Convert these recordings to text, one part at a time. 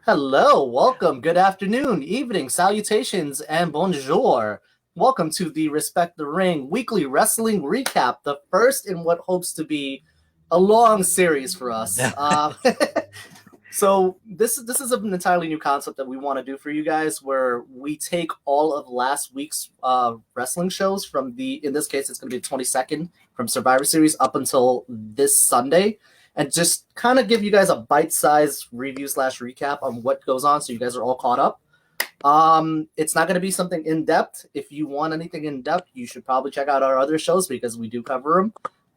Hello, welcome, good afternoon, evening, salutations, and bonjour. Welcome to the Respect the Ring weekly wrestling recap, the first in what hopes to be a long series for us. So this is an entirely new concept that we want to do for you guys, where we take all of last week's wrestling shows from in this case, it's going to be the 22nd from Survivor Series up until this Sunday, and just kind of give you guys a bite-sized review / recap on what goes on, so you guys are all caught up. It's not going to be something in-depth. If you want anything in-depth, you should probably check out our other shows because we do cover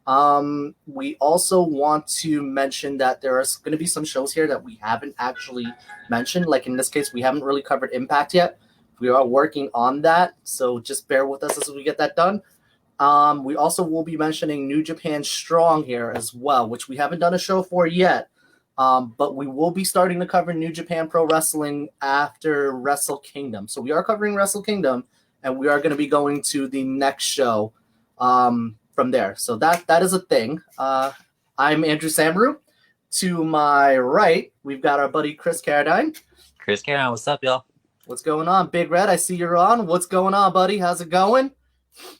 them. We also want to mention that there are going to be some shows here that we haven't actually mentioned. Like in this case, we haven't really covered Impact yet. We are working on that, so just bear with us as we get that done. We also will be mentioning New Japan Strong here as well, which we haven't done a show for yet. But we will be starting to cover New Japan Pro Wrestling after Wrestle Kingdom. So we are covering Wrestle Kingdom, and we are going to be going to the next show from there. So that is a thing. I'm Andrew Samaru. To my right, we've got our buddy Chris Carradine. Chris Carradine, what's up, y'all? What's going on? Big Red, I see you're on. What's going on, buddy? How's it going?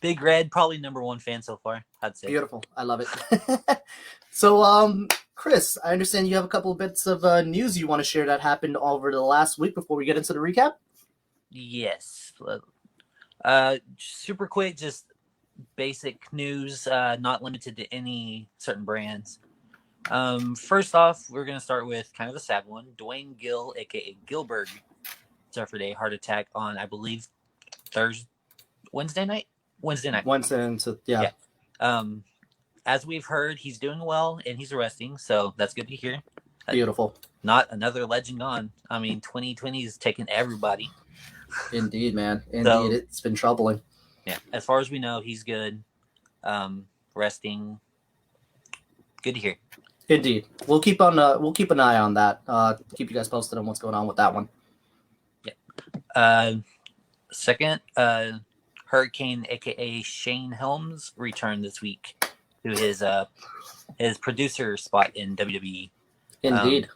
Big Red, probably #1 fan so far, I'd say. Beautiful. I love it. So, Chris, I understand you have a couple of bits of news you want to share that happened over the last week before we get into the recap? Yes. Super quick, just basic news, not limited to any certain brands. First off, we're going to start with kind of a sad one. Dwayne Gill, a.k.a. Gilbert, suffered a heart attack on, I believe, Wednesday night. Yeah. As we've heard, he's doing well and he's resting, so that's good to hear. Beautiful. Not another legend gone. I mean, 2020 is taking everybody. Indeed, man. Indeed, So, it's been troubling. Yeah, as far as we know, he's good. Resting. Good to hear. Indeed, we'll keep an eye on that. Keep you guys posted on what's going on with that one. Yeah. Second, Hurricane, aka Shane Helms, returned this week to his producer spot in WWE. Indeed.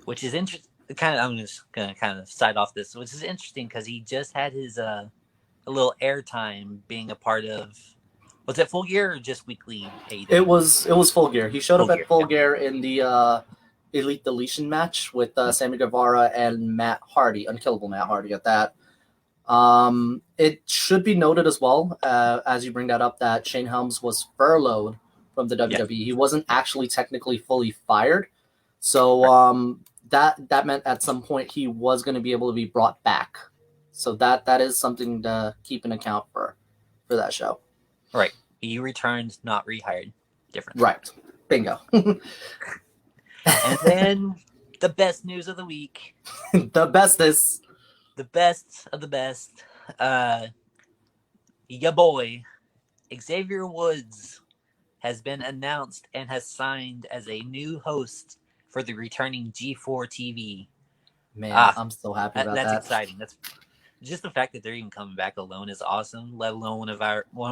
Which is interesting. I'm just gonna kind of side off this, which is interesting because he just had his a little airtime being a part of. Was it Full Gear or just weekly AEW? It was Full Gear. He showed up at Full Gear in the Elite Deletion match with Sammy Guevara and Matt Hardy, Unkillable Matt Hardy at that. It should be noted as well, as you bring that up, that Shane Helms was furloughed from the WWE. Yeah. He wasn't actually technically fully fired. So that meant at some point he was going to be able to be brought back. So that is something to keep in account for that show. Right. He returned, not rehired. Different. Right. Bingo. And then the best news of the week. The bestest. The best of the best. Ya boy, Xavier Woods has been announced and has signed as a new host for the returning G4 TV. Man, I'm so happy about that. That's exciting. That's just the fact that they're even coming back alone is awesome. Let alone one of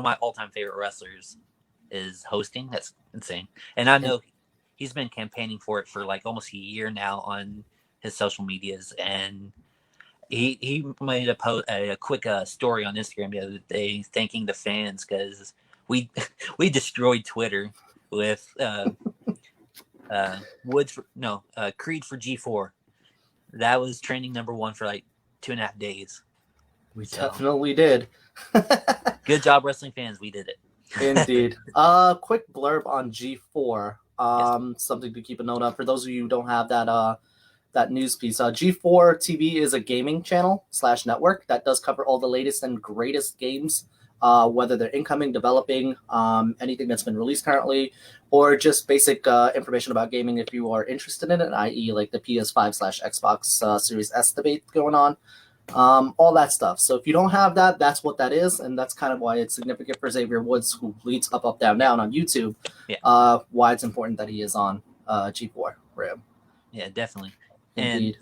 my all-time favorite wrestlers is hosting. That's insane. And I know he's been campaigning for it for like almost a year now on his social medias, and he made a quick story on Instagram the other day thanking the fans because we destroyed Twitter with Creed for G4. That was trending #1 for like 2.5 days. We definitely did. Good job, wrestling fans. We did it. Indeed. Quick blurb on G4. Yes. Something to keep a note of for those of you who don't have that news piece. G4 TV is a gaming channel / network that does cover all the latest and greatest games, whether they're incoming, developing, anything that's been released currently, or just basic information about gaming if you are interested in it, i.e. like the PS5 / Xbox Series S debate going on. All that stuff. So if you don't have that, that's what that is, and that's kind of why it's significant for Xavier Woods, who leads Up, Down, Down on YouTube. Yeah. Why it's important that he is on G4 for him. Yeah, definitely. Indeed.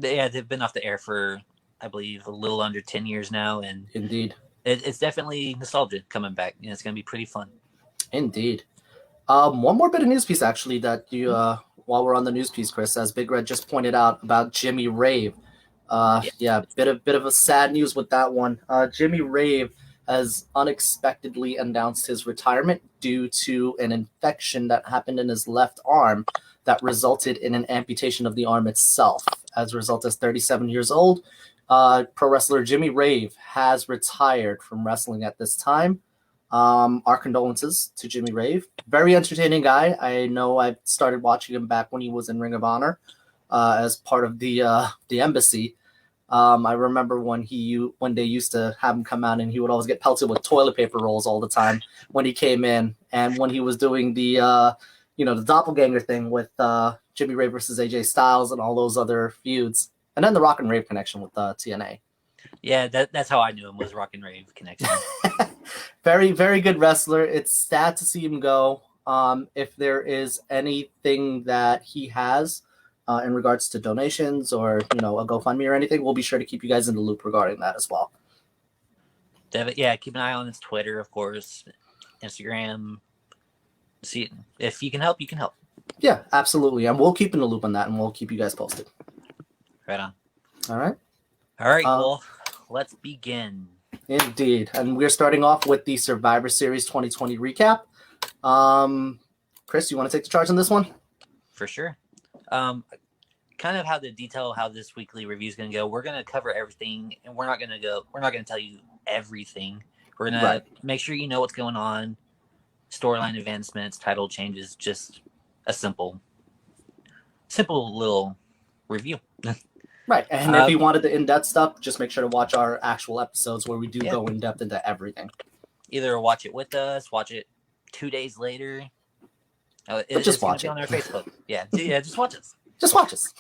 And they've been off the air for, I believe, a little under 10 years now, and indeed, it's definitely nostalgia coming back. It's going to be pretty fun. Indeed. One more bit of news piece actually that while we're on the news piece, Chris, as Big Red just pointed out about Jimmy Rave. Bit of a sad news with that one. Jimmy Rave has unexpectedly announced his retirement due to an infection that happened in his left arm that resulted in an amputation of the arm itself. As a result, as 37 years old, pro wrestler Jimmy Rave has retired from wrestling at this time. Our condolences to Jimmy Rave. Very entertaining guy. I know I started watching him back when he was in Ring of Honor as part of the embassy. I remember when they used to have him come out and he would always get pelted with toilet paper rolls all the time when he came in, and when he was doing the doppelganger thing with Jimmy Rave versus AJ Styles and all those other feuds, and then the Rock and Rave connection with TNA. Yeah, that's how I knew him, was Rock and Rave connection. Very, very good wrestler. It's sad to see him go. If there is anything that he has in regards to donations or, a GoFundMe or anything, we'll be sure to keep you guys in the loop regarding that as well. Yeah, keep an eye on his Twitter, of course, Instagram. See, if you can help, you can help. Yeah, absolutely. And we'll keep in the loop on that, and we'll keep you guys posted. Right on. All right. Well, let's begin. Indeed. And we're starting off with the Survivor Series 2020 recap. Chris, you want to take the charge on this one? For sure. Kind of how this weekly review is going to go. We're going to cover everything, and we're not going to tell you everything. We're going to make sure you know what's going on, storyline advancements, title changes, just a simple little review. Right. And if you wanted the in-depth stuff, just make sure to watch our actual episodes where we do go in-depth into everything. Either watch it with us, watch it 2 days later. Just watch it on our Facebook. Yeah, just watch us. Just watch us.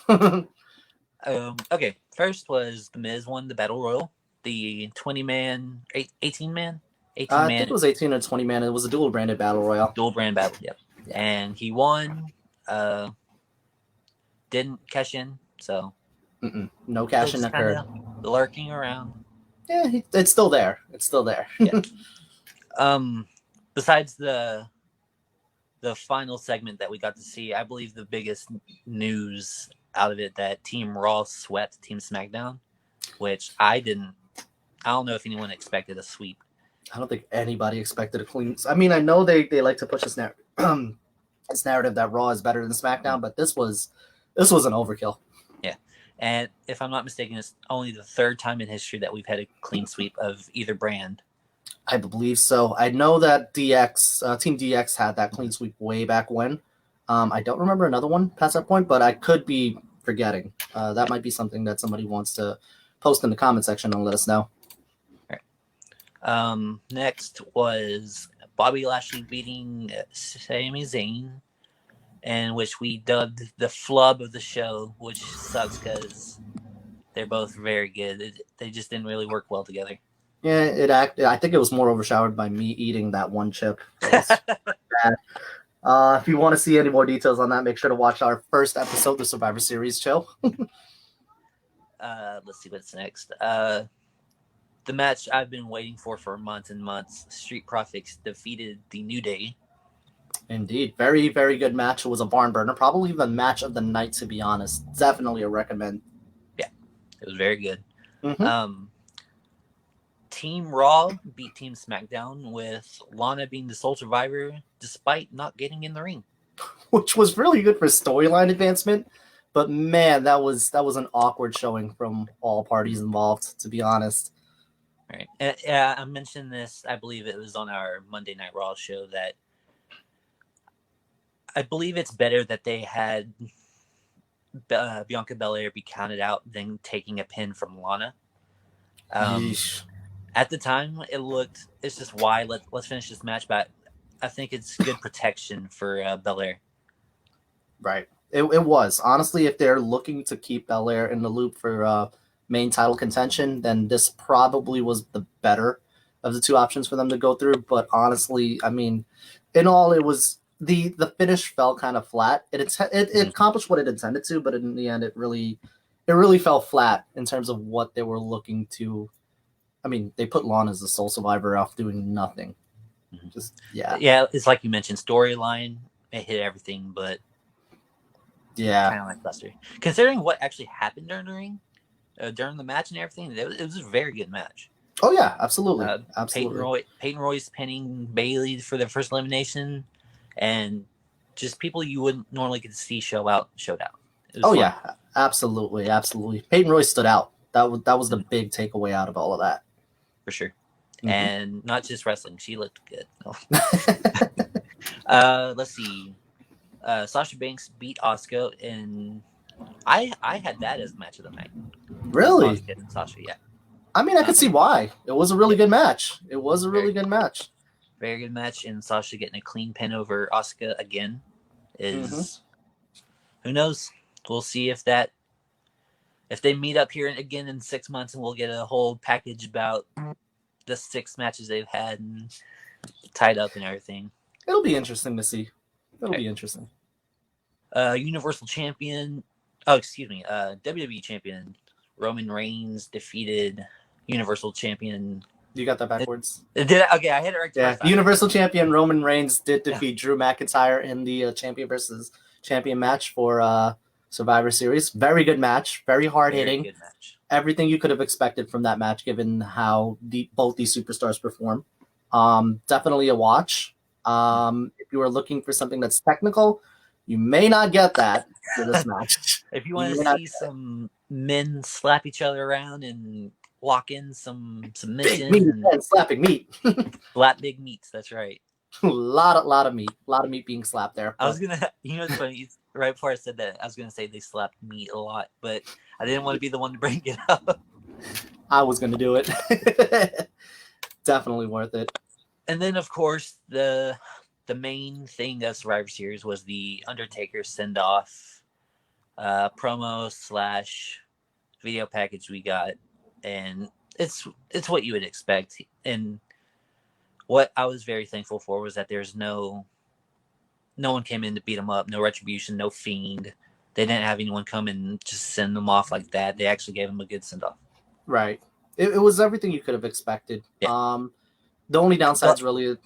Okay, first was The Miz won the Battle Royal. The 18-man? I think it was 18 or 20-man. It was a dual-branded Battle Royal. Dual-brand battle, yep. Yeah. And he won. Didn't cash in, so... No cash in occurred. Lurking around. Yeah, it's still there. Yeah. Besides the final segment that we got to see, I believe the biggest news out of it that Team Raw swept Team SmackDown, which I don't know if anyone expected a sweep. I don't think anybody expected a clean. I mean, I know they like to push this narrative that Raw is better than SmackDown, but this was an overkill. Yeah. And if I'm not mistaken, it's only the third time in history that we've had a clean sweep of either brand. I believe so. I know that Team DX had that clean sweep way back when. I don't remember another one past that point, but I could be forgetting. That might be something that somebody wants to post in the comment section and let us know. All right. Next was Bobby Lashley beating Sami Zayn, and which we dubbed the flub of the show, which sucks because they're both very good. They just didn't really work well together. Yeah, I think it was more overshadowed by me eating that one chip. If you want to see any more details on that, make sure to watch our first episode of the Survivor Series show. Let's see what's next. The match I've been waiting for months and months. Street Profits defeated the New Day. Indeed. Very, very good match. It was a barn burner. Probably the match of the night, to be honest. Definitely a recommend. Yeah, it was very good. Mm-hmm. Team Raw beat Team SmackDown with Lana being the sole survivor despite not getting in the ring. Which was really good for storyline advancement. But man, that was an awkward showing from all parties involved, to be honest. All right. I mentioned this, I believe it was on our Monday Night Raw show, that I believe it's better that they had Bianca Belair be counted out than taking a pin from Lana. At the time, it's just why let's finish this match, but I think it's good protection for Belair. Right. It was. Honestly, if they're looking to keep Belair in the loop for main title contention, then this probably was the better of the two options for them to go through. But honestly, I mean, in all, it was the finish fell kind of flat. It accomplished what it intended to, but in the end, it really fell flat in terms of what they were looking to. I mean, they put Lana as the sole survivor off doing nothing. Yeah. It's like you mentioned, storyline, it hit everything, but Yeah. Kind of lackluster. Considering what actually happened during the match and everything, it was a very good match. Oh yeah, absolutely, absolutely. Peyton Royce pinning Bailey for their first elimination, and just people you wouldn't normally get to see showed out. Oh fun. Yeah, absolutely, absolutely. Peyton Royce stood out. That was the big takeaway out of all of that. For sure. Mm-hmm. And not just wrestling, she looked good. Let's see. Sasha Banks beat Asuka, and I had that as match of the night. Really? Asuka and Sasha, yeah. I mean, I could see why. It was a really good match. It was a really good match. Very good match, and Sasha getting a clean pin over Asuka again is who knows? We'll see if they meet up here again in 6 months, and we'll get a whole package about the 6 matches they've had and tied up and everything. It'll be interesting to see. It'll be interesting. Universal Champion. Oh, excuse me. WWE Champion Roman Reigns defeated Universal Champion. You got that backwards. Did I? Okay, I hit it right. Yeah, Universal Champion Roman Reigns did defeat Drew McIntyre in the champion versus champion match for Survivor Series. Very good match. Very hard hitting. Good match. Everything you could have expected from that match, given how both these superstars perform. Definitely a watch. If you are looking for something that's technical, you may not get that for this match. If you want to see some men slap each other around and walk in some submission and slapping meat. Slap big meats, that's right. A lot of meat being slapped there. But I was gonna, it's funny. Right before I said that, I was gonna say they slapped meat a lot, but I didn't want to be the one to bring it up. I was gonna do it. Definitely worth it. And then, of course, the main thing of Survivor Series was the Undertaker send off promo / video package we got, and it's what you would expect. And what I was very thankful for was that there's no one came in to beat him up, no retribution, no fiend. They didn't have anyone come and just send them off like that. They actually gave him a good send off. Right. It was everything you could have expected. Yeah. The only downside's really.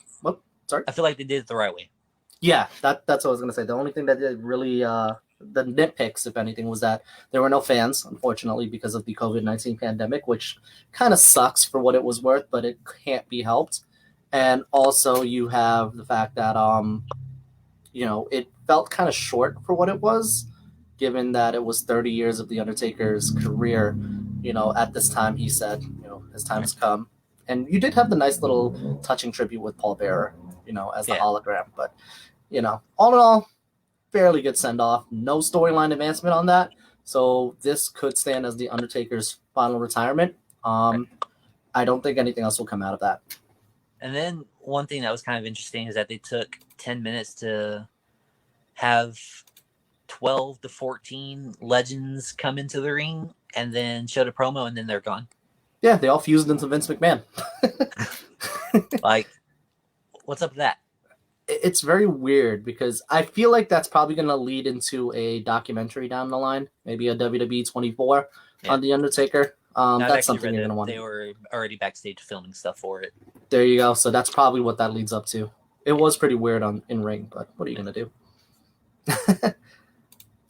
Sorry. I feel like they did it the right way. Yeah, that's what I was gonna say. The only thing that did really the nitpicks, if anything, was that there were no fans, unfortunately, because of the COVID-19 pandemic, which kind of sucks for what it was worth, but it can't be helped. And also, you have the fact that it felt kind of short for what it was, given that it was 30 years of the Undertaker's career. At this time, he said, his time has come. And you did have the nice little touching tribute with Paul Bearer, as the hologram. But, all in all, fairly good send-off. No storyline advancement on that. So this could stand as the Undertaker's final retirement. I don't think anything else will come out of that. And then one thing that was kind of interesting is that they took 10 minutes to have 12 to 14 legends come into the ring and then showed a promo, and then they're gone. Yeah, they all fused into Vince McMahon. Like, what's up with that? It's very weird because I feel like that's probably going to lead into a documentary down the line, maybe a WWE 24 on The Undertaker. That's something you're going to want. They were already backstage filming stuff for it. There you go. So that's probably what that leads up to. It was pretty weird in ring, but what are you going to do?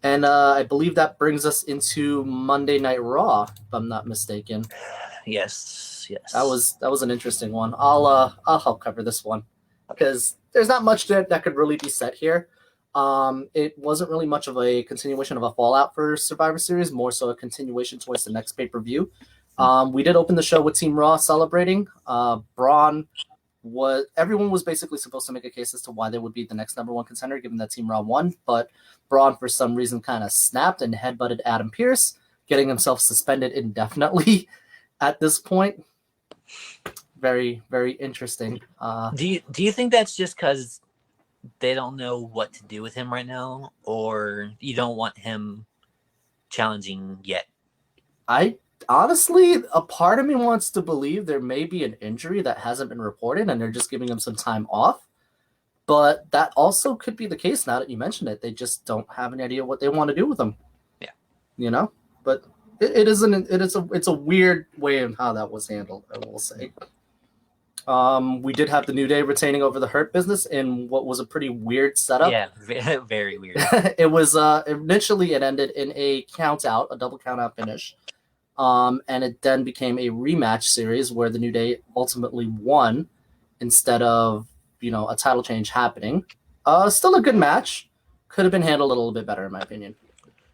And I believe that brings us into Monday Night Raw, if I'm not mistaken. Yes. That was an interesting one. I'll help cover this one because there's not much that could really be said here. It wasn't really much of a continuation of a fallout for Survivor Series, more so a continuation towards the next pay-per-view. We did open the show with Team Raw celebrating. Everyone was basically supposed to make a case as to why they would be the next number one contender, given that Team Raw won, but Braun for some reason kind of snapped and headbutted Adam Pearce, getting himself suspended indefinitely at this point. Very, very interesting. Do you think that's just because they don't know what to do with him right now, or you don't want him challenging yet? Honestly, a part of me wants to believe there may be an injury that hasn't been reported and they're just giving him some time off. But that also could be the case now that you mentioned it. They just don't have any idea what they want to do with him. Yeah. But it's a weird way of how that was handled, I will say. We did have the New Day retaining over the Hurt Business in what was a pretty weird setup. Yeah, very weird. It was initially it ended in a double count out finish. And it then became a rematch series where the New Day ultimately won instead of, a title change happening. Still a good match. Could have been handled a little bit better, in my opinion.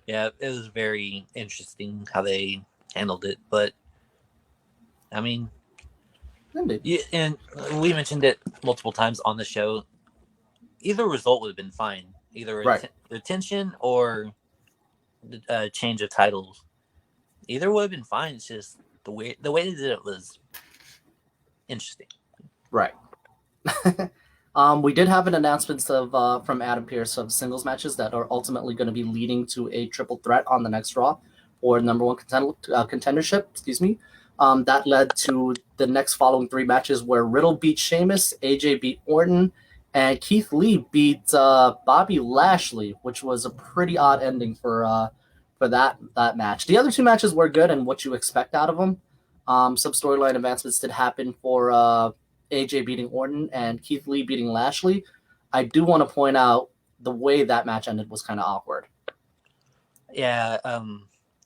Yeah, it was very interesting how they handled it. But, I mean, and we mentioned it multiple times on the show. Either result would have been fine. Either retention or change of titles. Either would have been fine. It's just the way they did it was interesting. Right. We did have an announcement of from Adam Pearce of singles matches that are ultimately going to be leading to a triple threat on the next Raw or number one contendership. Excuse me. That led to the next following 3 matches where Riddle beat Sheamus, AJ beat Orton, and Keith Lee beat Bobby Lashley, which was a pretty odd ending for that match. The other 2 matches were good and what you expect out of them. Some storyline advancements did happen for AJ beating Orton and Keith Lee beating Lashley. I do want to point out the way that match ended was kind of awkward. Yeah,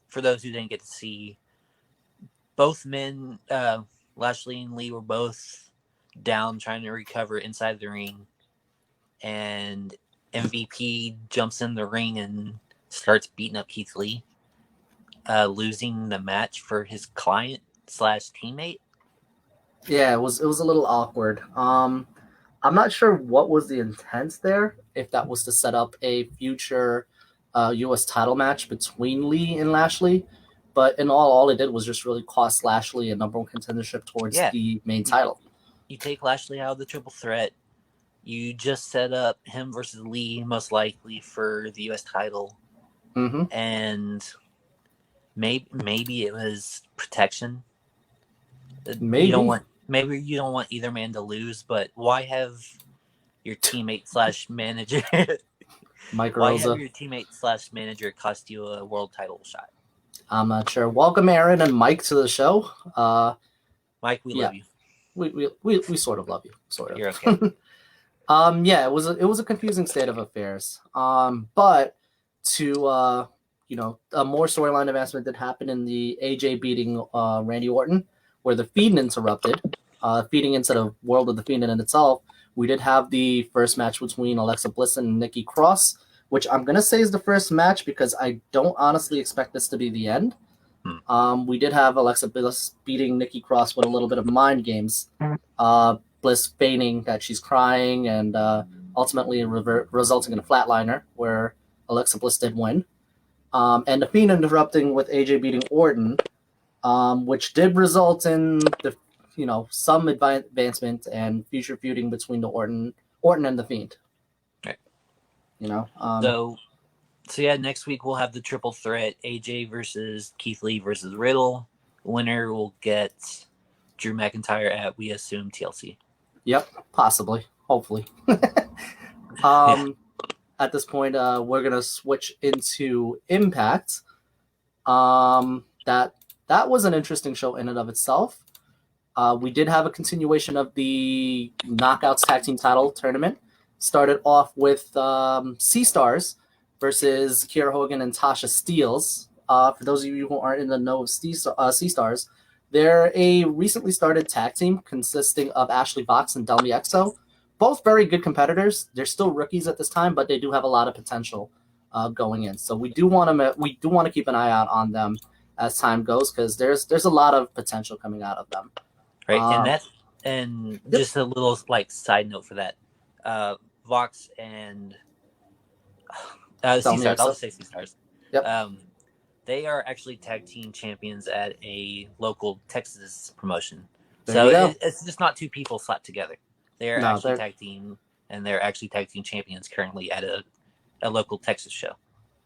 for those who didn't get to see, both men, Lashley and Lee, were both down trying to recover inside the ring, and MVP jumps in the ring and starts beating up Keith Lee, losing the match for his client / teammate. Yeah, it was a little awkward. I'm not sure what was the intent there, if that was to set up a future U.S. title match between Lee and Lashley, but in all it did was just really cost Lashley a number one contendership towards the main title. You take Lashley out of the triple threat, you just set up him versus Lee most likely for the U.S. title, and maybe it was protection. Maybe you don't want either man to lose, but why have your teammate / manager Mike why Rosa. have your teammate / manager cost you a world title shot? I'm not sure. Welcome Aaron and Mike to the show. Mike, we love you. We sort of love you. Sort of. You're okay. Yeah, it was a confusing state of affairs. But to a more storyline advancement did happen in the AJ beating Randy Orton, where the Fiend interrupted, feeding into the world of the Fiend in itself. We did have the first match between Alexa Bliss and Nikki Cross, which I'm going to say is the first match because I don't honestly expect this to be the end. We did have Alexa Bliss beating Nikki Cross with a little bit of mind games. Bliss feigning that she's crying and ultimately resulting in a flatliner where Alexa Bliss did win. And the Fiend interrupting with AJ beating Orton, which did result in the some advancement and future feuding between the Orton and the Fiend. Right. So yeah, next week we'll have the triple threat: AJ versus Keith Lee versus Riddle. Winner will get Drew McIntyre at, we assume, TLC. Yep, possibly, hopefully. At this point, we're gonna switch into Impact. That was an interesting show in and of itself. We did have a continuation of the Knockouts Tag Team Title Tournament. Started off with Sea Stars versus Kiera Hogan and Tasha Steelz. For those of you who aren't in the know of Sea Stars, they're a recently started tag team consisting of Ashley Vox and Delmi Exo. Both very good competitors. They're still rookies at this time, but they do have a lot of potential going in. So we do want to keep an eye out on them as time goes because there's a lot of potential coming out of them. Right, just a little side note for that, Vox and Sea Stars. I'll say Sea Stars. Yep. They are actually tag team champions at a local Texas promotion. It's just not 2 people slapped together. They're actually tag team, and they're actually tag team champions currently at a local Texas show.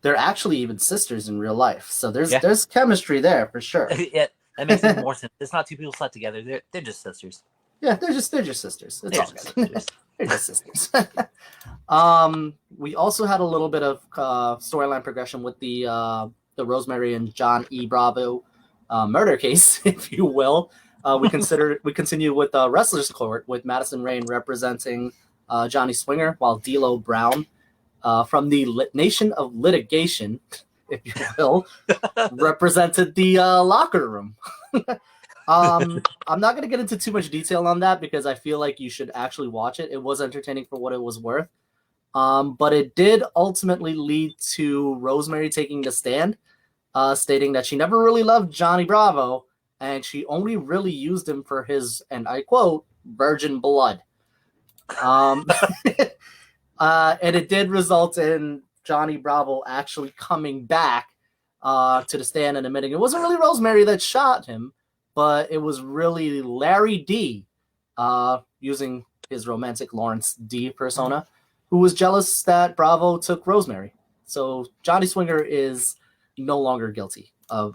They're actually even sisters in real life, so there's chemistry there for sure. Yeah, that makes even more sense. It's not 2 people slapped together; they're just sisters. Yeah, they're just sisters. It's all good. They're just sisters. We also had a little bit of storyline progression with the Rosemary and John E. Bravo murder case, if you will. We continue with Wrestlers Court with Madison Rayne representing Johnny Swinger, while D'Lo Brown from the Nation of Litigation, if you will, represented the locker room. I'm not going to get into too much detail on that because I feel like you should actually watch it. It was entertaining for what it was worth. But it did ultimately lead to Rosemary taking the stand, stating that she never really loved Johnny Bravo, and she only really used him for his, and I quote, virgin blood. And it did result in Johnny Bravo actually coming back to the stand and admitting it wasn't really Rosemary that shot him, but it was really Larry D, using his romantic Lawrence D persona, who was jealous that Bravo took Rosemary. So Johnny Swinger is no longer guilty of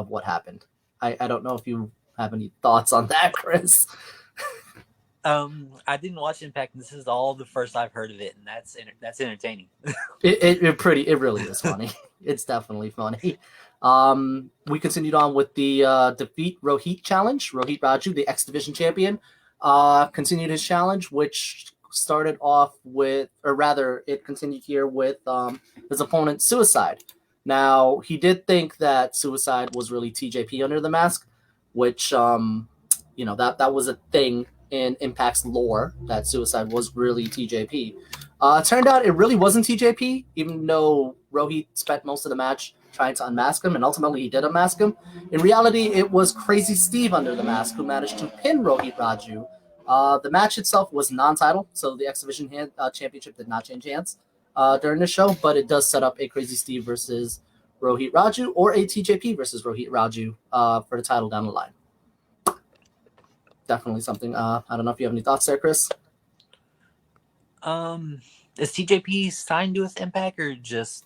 what happened. I don't know if you have any thoughts on that, Chris. I didn't watch Impact, and this is all the first I've heard of it, and that's entertaining. It really is funny. It's definitely funny. We continued on with the Defeat Rohit challenge. Rohit Raju, the X Division champion, continued his challenge, which started off with, or rather, it continued here with his opponent Suicide. Now, he did think that Suicide was really TJP under the mask, which that was a thing in Impact's lore, that Suicide was really TJP. Turned out it really wasn't TJP, even though Rohit spent most of the match trying to unmask him, and ultimately he did unmask him. In reality, it was Crazy Steve under the mask who managed to pin Rohit Raju. The match itself was non-title, so the X Division Championship did not change hands during the show, but it does set up a Crazy Steve versus Rohit Raju, or a TJP versus Rohit Raju for the title down the line. Definitely something. I don't know if you have any thoughts there, Chris. Is TJP signed with Impact or just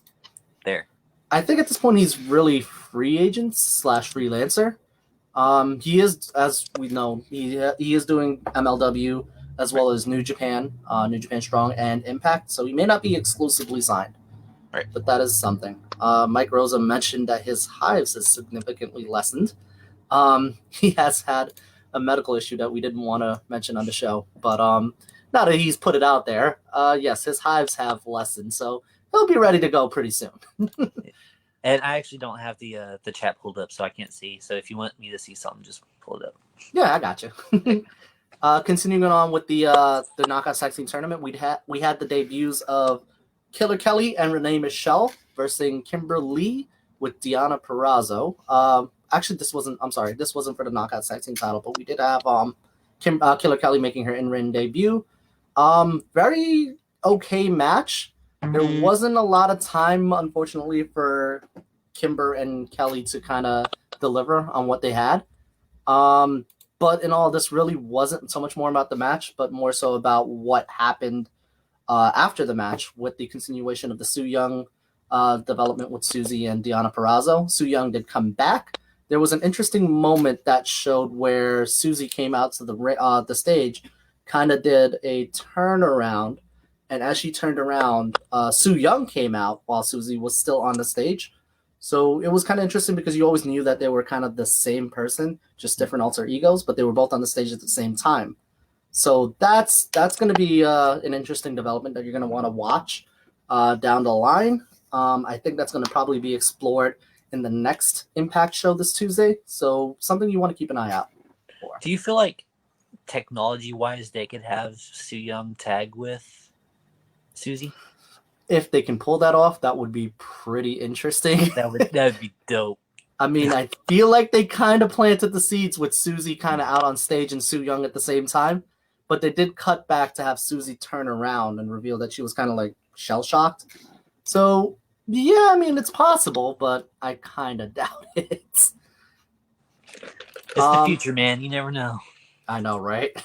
there? I think at this point he's really free agent / freelancer. He is, as we know, he is doing MLW as well as New Japan Strong, and Impact. So he may not be exclusively signed, right? But that is something. Mike Rosa mentioned that his hives has significantly lessened. He has had a medical issue that we didn't want to mention on the show, but now that he's put it out there, yes, his hives have lessened, so he'll be ready to go pretty soon. And I actually don't have the chat pulled up, so I can't see. So if you want me to see something, just pull it up. Yeah, I got you. Continuing on with the Knockout Tag Team Tournament, we had the debuts of Killer Kelly and Renee Michelle versus Kimberly with Deonna Purrazzo. Actually, this wasn't for the Knockout Tag Team title, but we did have Killer Kelly making her in-ring debut. Very okay match. There wasn't a lot of time, unfortunately, for Kimber and Kelly to kind of deliver on what they had. But in all, this really wasn't so much more about the match, but more so about what happened after the match with the continuation of the Su Yung development with Susie and Deonna Purrazzo. Su Yung did come back. There was an interesting moment that showed where Susie came out to the stage, kind of did a turnaround, and as she turned around, Su Yung came out while Susie was still on the stage. So it was kind of interesting because you always knew that they were kind of the same person, just different alter egos, but they were both on the stage at the same time. So that's going to be an interesting development that you're going to want to watch down the line. I think that's going to probably be explored in the next Impact show this Tuesday. So something you want to keep an eye out for. Do you feel like technology-wise they could have Su Yung tag with Susie? If they can pull that off, that would be pretty interesting. That would be dope. I mean, I feel like they kind of planted the seeds with Susie kind of out on stage and Su Yung at the same time, but they did cut back to have Susie turn around and reveal that she was kind of like shell-shocked. So, yeah, I mean, it's possible, but I kind of doubt it. It's the future, man. You never know. I know, right?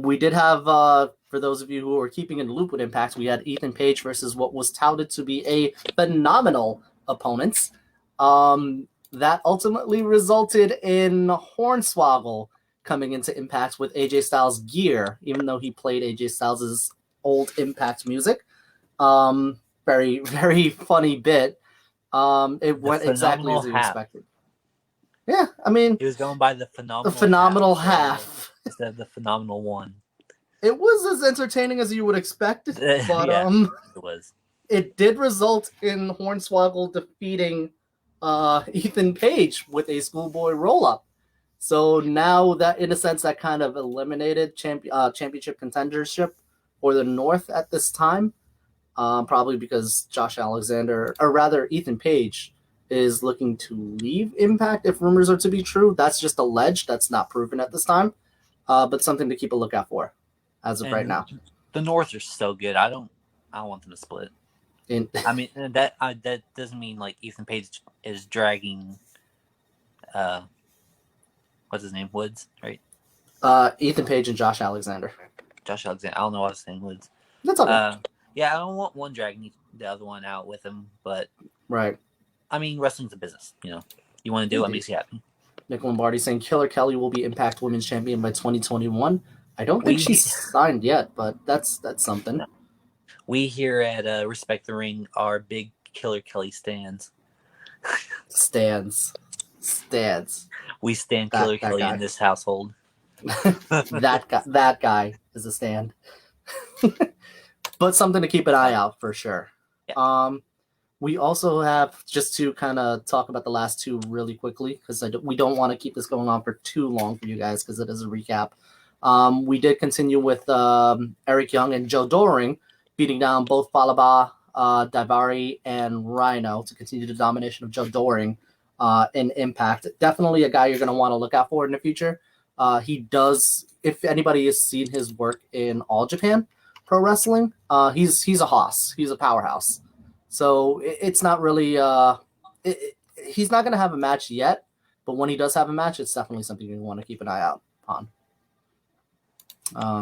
We did have, for those of you who are keeping in the loop with Impact, we had Ethan Page versus what was touted to be a phenomenal opponent. That ultimately resulted in Hornswoggle coming into Impact with AJ Styles gear, even though he played AJ Styles' old Impact music. Very, very funny bit. It went exactly as he expected. Yeah, I mean, He was going by the the phenomenal phenomenal half half. instead of the phenomenal one. It was as entertaining as you would expect, but Yeah, it was. it did result in Hornswoggle defeating Ethan Page with a schoolboy roll-up. So now that, in a sense, that kind of eliminated championship contendership for the North at this time. Probably because Josh Alexander, or rather Ethan Page, is looking to leave Impact if rumors are to be true. That's just alleged. That's not proven at this time, but something to keep a lookout for as of right now. The North are so good. I don't want them to split. I mean that doesn't mean like Ethan Page is dragging. What's his name? Woods, right? Ethan Page and Josh Alexander. Josh Alexander. I don't know why I was saying Woods. That's okay. Yeah, I don't want one dragging the other one out with him, but right. I mean, wrestling's a business. You know, you want to do what makes you happy. Nick Lombardi saying Killer Kelly will be Impact Women's Champion by 2021. I don't think she's signed yet, but that's something. No. We here at Respect the Ring are big Killer Kelly stands. Stands. We stand Killer Kelly in this household. that guy is a stand. But something to keep an eye out for sure. Yeah. We also have, just to kind of talk about the last two really quickly, because we don't want to keep this going on for too long for you guys, because it is a recap. We did continue with Eric Young and Joe Doring beating down both Falaba, Daivari, and Rhino to continue the domination of Joe Doring in Impact. Definitely a guy you're going to want to look out for in the future. He does, if anybody has seen his work in All Japan Pro Wrestling, he's a hoss. He's a powerhouse. So it's not really he's not going to have a match yet, but when he does have a match, it's definitely something you want to keep an eye out on.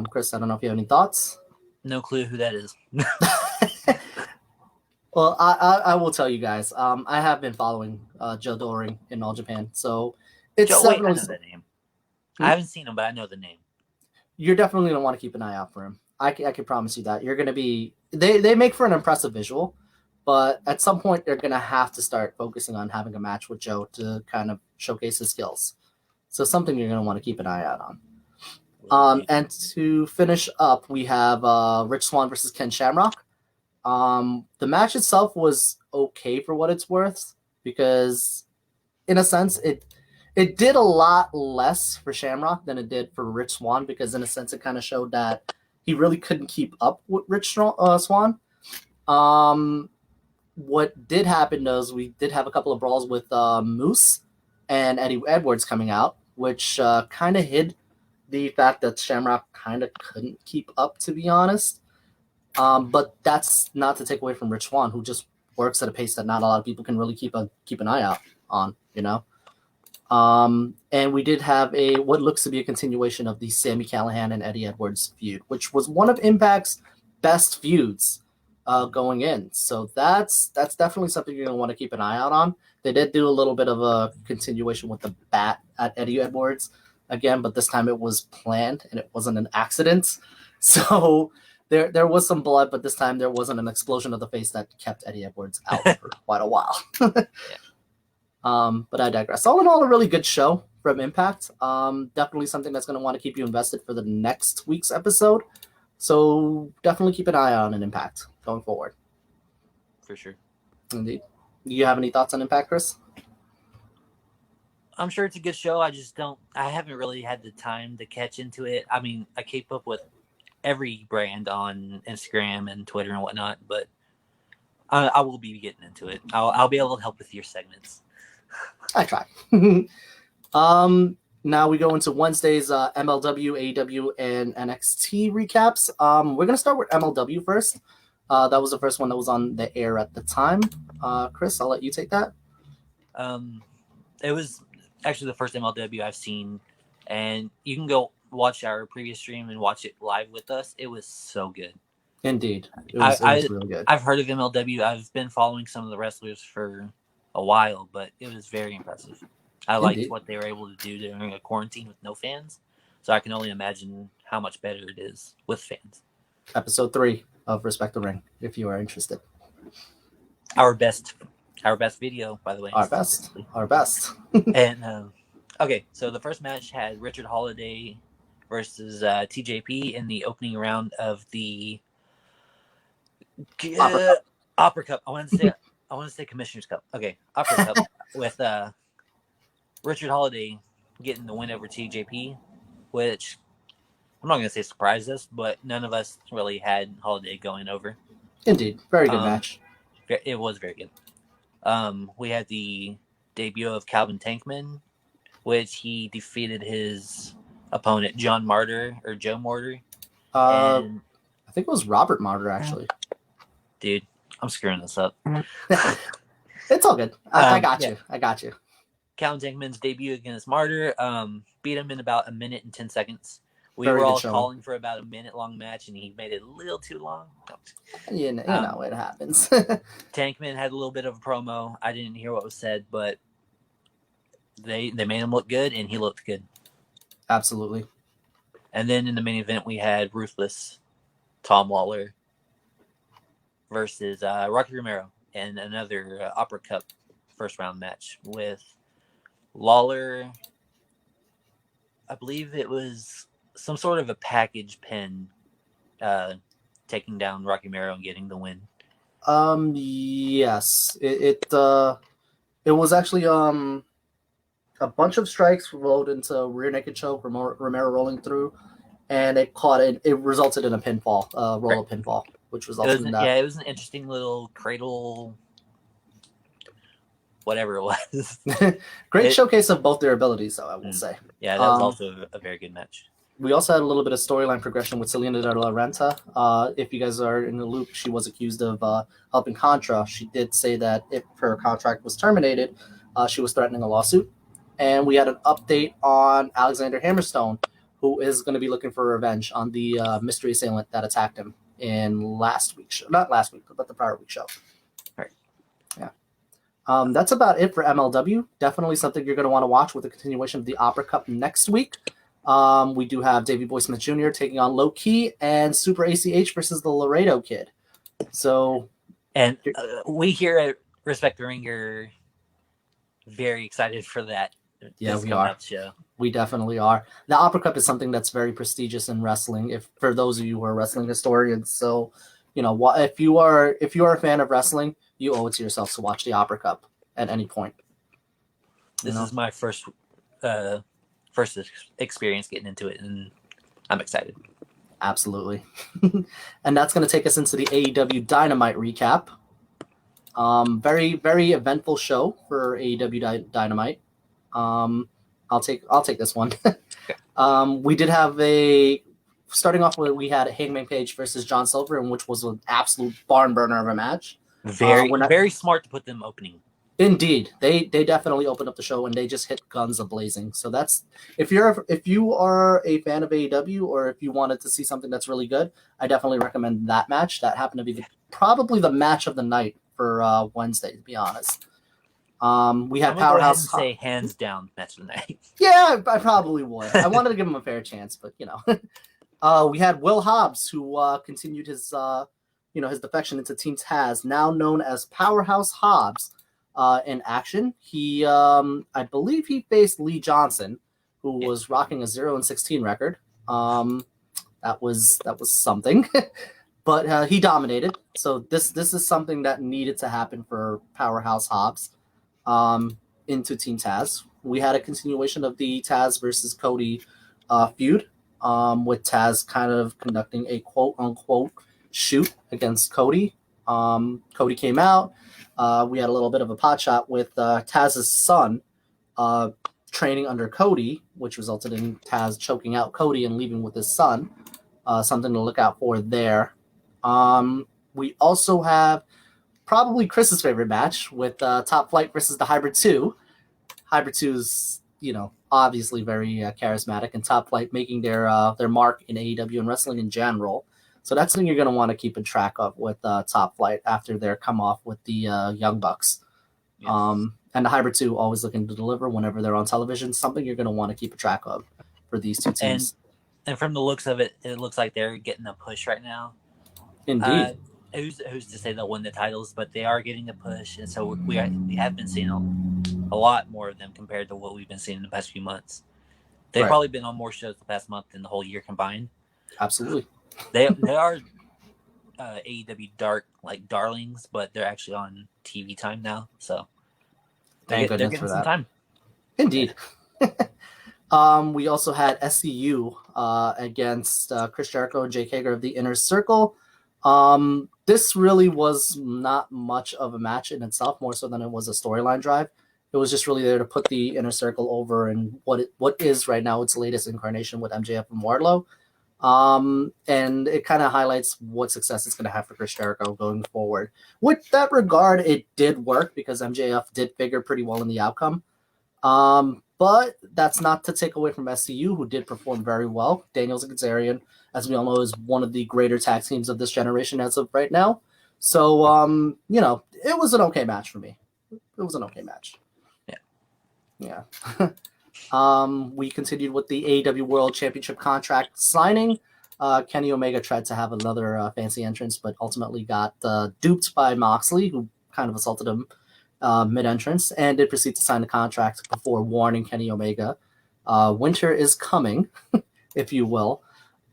Chris, I don't know if you have any thoughts. No clue who that is. Well, I will tell you guys. I have been following Joe Doring in All Japan, so it's definitely. I know that name. I haven't seen him, but I know the name. You're definitely going to want to keep an eye out for him. I can promise you that. You're going to be. They make for an impressive visual, but at some point they're going to have to start focusing on having a match with Joe to kind of showcase his skills. So something you're going to want to keep an eye out on. And to finish up, we have Rich Swann versus Ken Shamrock. The match itself was okay for what it's worth, because in a sense it did a lot less for Shamrock than it did for Rich Swann, because in a sense it kind of showed that he really couldn't keep up with Rich Swann. What did happen though is we did have a couple of brawls with Moose and Eddie Edwards coming out, which kind of hid the fact that Shamrock kind of couldn't keep up, to be honest. But that's not to take away from Rich Swann, who just works at a pace that not a lot of people can really keep an eye out on, you know. And we did have what looks to be a continuation of the Sami Callihan and Eddie Edwards feud, which was one of Impact's best feuds going in. So that's definitely something you're going to want to keep an eye out on. They did do a little bit of a continuation with the bat at Eddie Edwards again, but this time it was planned and it wasn't an accident. So there was some blood, but this time there wasn't an explosion of the face that kept Eddie Edwards out for quite a while. But I digress. All in all, a really good show from Impact. Definitely something that's going to want to keep you invested for the next week's episode. So definitely keep an eye on an Impact going forward. For sure. Indeed. Do you have any thoughts on Impact, Chris? I'm sure it's a good show. I haven't really had the time to catch into it. I mean, I keep up with every brand on Instagram and Twitter and whatnot, but I will be getting into it. I'll be able to help with your segments. I try. Now we go into Wednesday's MLW, AEW, and NXT recaps. We're going to start with MLW first. That was the first one that was on the air at the time. Chris, I'll let you take that. It was actually the first MLW I've seen, and you can go watch our previous stream and watch it live with us. It was so good. Indeed. It was really good. I've heard of MLW. I've been following some of the wrestlers for a while, but it was very impressive. I liked what they were able to do during a quarantine with no fans, so I can only imagine how much better it is with fans. Episode 3 of Respect the Ring, if you are interested. Our best Our best video, by the way. Our best. Our best. And okay, so the first match had Richard Holiday versus TJP in the opening round of the Opera Cup. I want to say Commissioner's Cup. Okay, Opera Cup with Richard Holiday getting the win over TJP, which I'm not going to say surprised us, but none of us really had Holiday going over. Indeed, very good match. It was very good. We had the debut of Calvin Tankman, which he defeated his opponent John Martyr or Joe Martyr. And I think it was Robert Martyr, actually. Dude, I'm screwing this up. It's all good. I got you. I got you. Calvin Tankman's debut against Martyr beat him in about a minute and 10 seconds. We Very were all showing. calling for about a minute-long match, and he made it a little too long. You know, it happens. Tankman had a little bit of a promo. I didn't hear what was said, but they made him look good, and he looked good. Absolutely. And then in the main event, we had Ruthless Tom Lawler versus Rocky Romero in another Opera Cup first-round match with Lawler. I believe it was some sort of a package pin, taking down Rocky Romero and getting the win. Yes. It was actually a bunch of strikes rolled into rear naked choke, Romero rolling through, and it caught it. It resulted in a pinfall, roll up pinfall, which was also it was an interesting little cradle, whatever it was. Great showcase of both their abilities, though, I will say. Yeah, that was also a very good match. We also had a little bit of storyline progression with Selena de la Renta. If you guys are in the loop, she was accused of helping Contra. She did say that if her contract was terminated, she was threatening a lawsuit. And we had an update on Alexander Hammerstone, who is going to be looking for revenge on the mystery assailant that attacked him in last week's show. Not last week, but the prior week show. Right. Yeah. That's about it for MLW. Definitely something you're going to want to watch with the continuation of the Opera Cup next week. We do have Davey Boy Smith Jr. taking on Low Key and Super ACH versus the Laredo Kid. So, and we here at Respect the Ring are very excited for that. Yeah, we are. Show. We definitely are. The Opera Cup is something that's very prestigious in wrestling. If for those of you who are wrestling historians, so you know, if you are a fan of wrestling, you owe it to yourself to watch the Opera Cup at any point. This is my first experience getting into it, and I'm excited. Absolutely. And that's going to take us into the AEW Dynamite Recap. Very, very eventful show for AEW Dynamite. I'll take this one. We did have starting off with, we had Hangman Page versus John Silver, and which was an absolute barn burner of a match. Very smart to put them opening. Indeed, they definitely opened up the show and they just hit guns a-blazing. So that's if you are a fan of AEW, or if you wanted to see something that's really good, I definitely recommend that match. That happened to be probably the match of the night for Wednesday, to be honest. We had Powerhouse. Go ahead and say hands down match of the night. Yeah, I probably would. I wanted to give him a fair chance, but you know, we had Will Hobbs, who continued his his defection into Team Taz, now known as Powerhouse Hobbs. In action, he I believe he faced Lee Johnson, who was rocking a 0-16 record. That was something, but he dominated. So this is something that needed to happen for Powerhouse Hobbs into Team Taz. We had a continuation of the Taz versus Cody feud, with Taz kind of conducting a quote unquote shoot against Cody. Cody came out. We had a little bit of a pot shot with Taz's son training under Cody, which resulted in Taz choking out Cody and leaving with his son. Something to look out for there. We also have probably Chris's favorite match with Top Flight versus the Hybrid 2. Hybrid 2 is, obviously very charismatic, and Top Flight making their mark in AEW and wrestling in general. So that's something you're going to want to keep a track of with Top Flight after their come off with the Young Bucks. Yes. And the Hybrid 2 always looking to deliver whenever they're on television. Something you're going to want to keep a track of for these two teams. And from the looks of it, it looks like they're getting a push right now. Indeed. who's to say they'll win the titles, but they are getting a push, and so we have been seeing a lot more of them compared to what we've been seeing in the past few months. They've probably been on more shows the past month than the whole year combined. Absolutely. They are AEW darlings, but they're actually on TV time now, so Thank goodness getting for some that. time. Indeed. We also had SCU against Chris Jericho and Jake Hager of the Inner Circle. This really was not much of a match in itself, more so than it was a storyline drive. It was just really there to put the Inner Circle over and what is right now its latest incarnation with MJF and Wardlow. And it kind of highlights what success it's going to have for Chris Jericho going forward. With that regard, it did work because MJF did figure pretty well in the outcome. But that's not to take away from SCU, who did perform very well. Daniels and Kazarian, as we all know, is one of the greater tag teams of this generation as of right now. So, it was an okay match for me. It was an okay match. Yeah. We continued with the AEW World Championship contract signing. Kenny Omega tried to have another fancy entrance, but ultimately got duped by Moxley, who kind of assaulted him mid-entrance, and did proceed to sign the contract before warning Kenny Omega, winter is coming, if you will.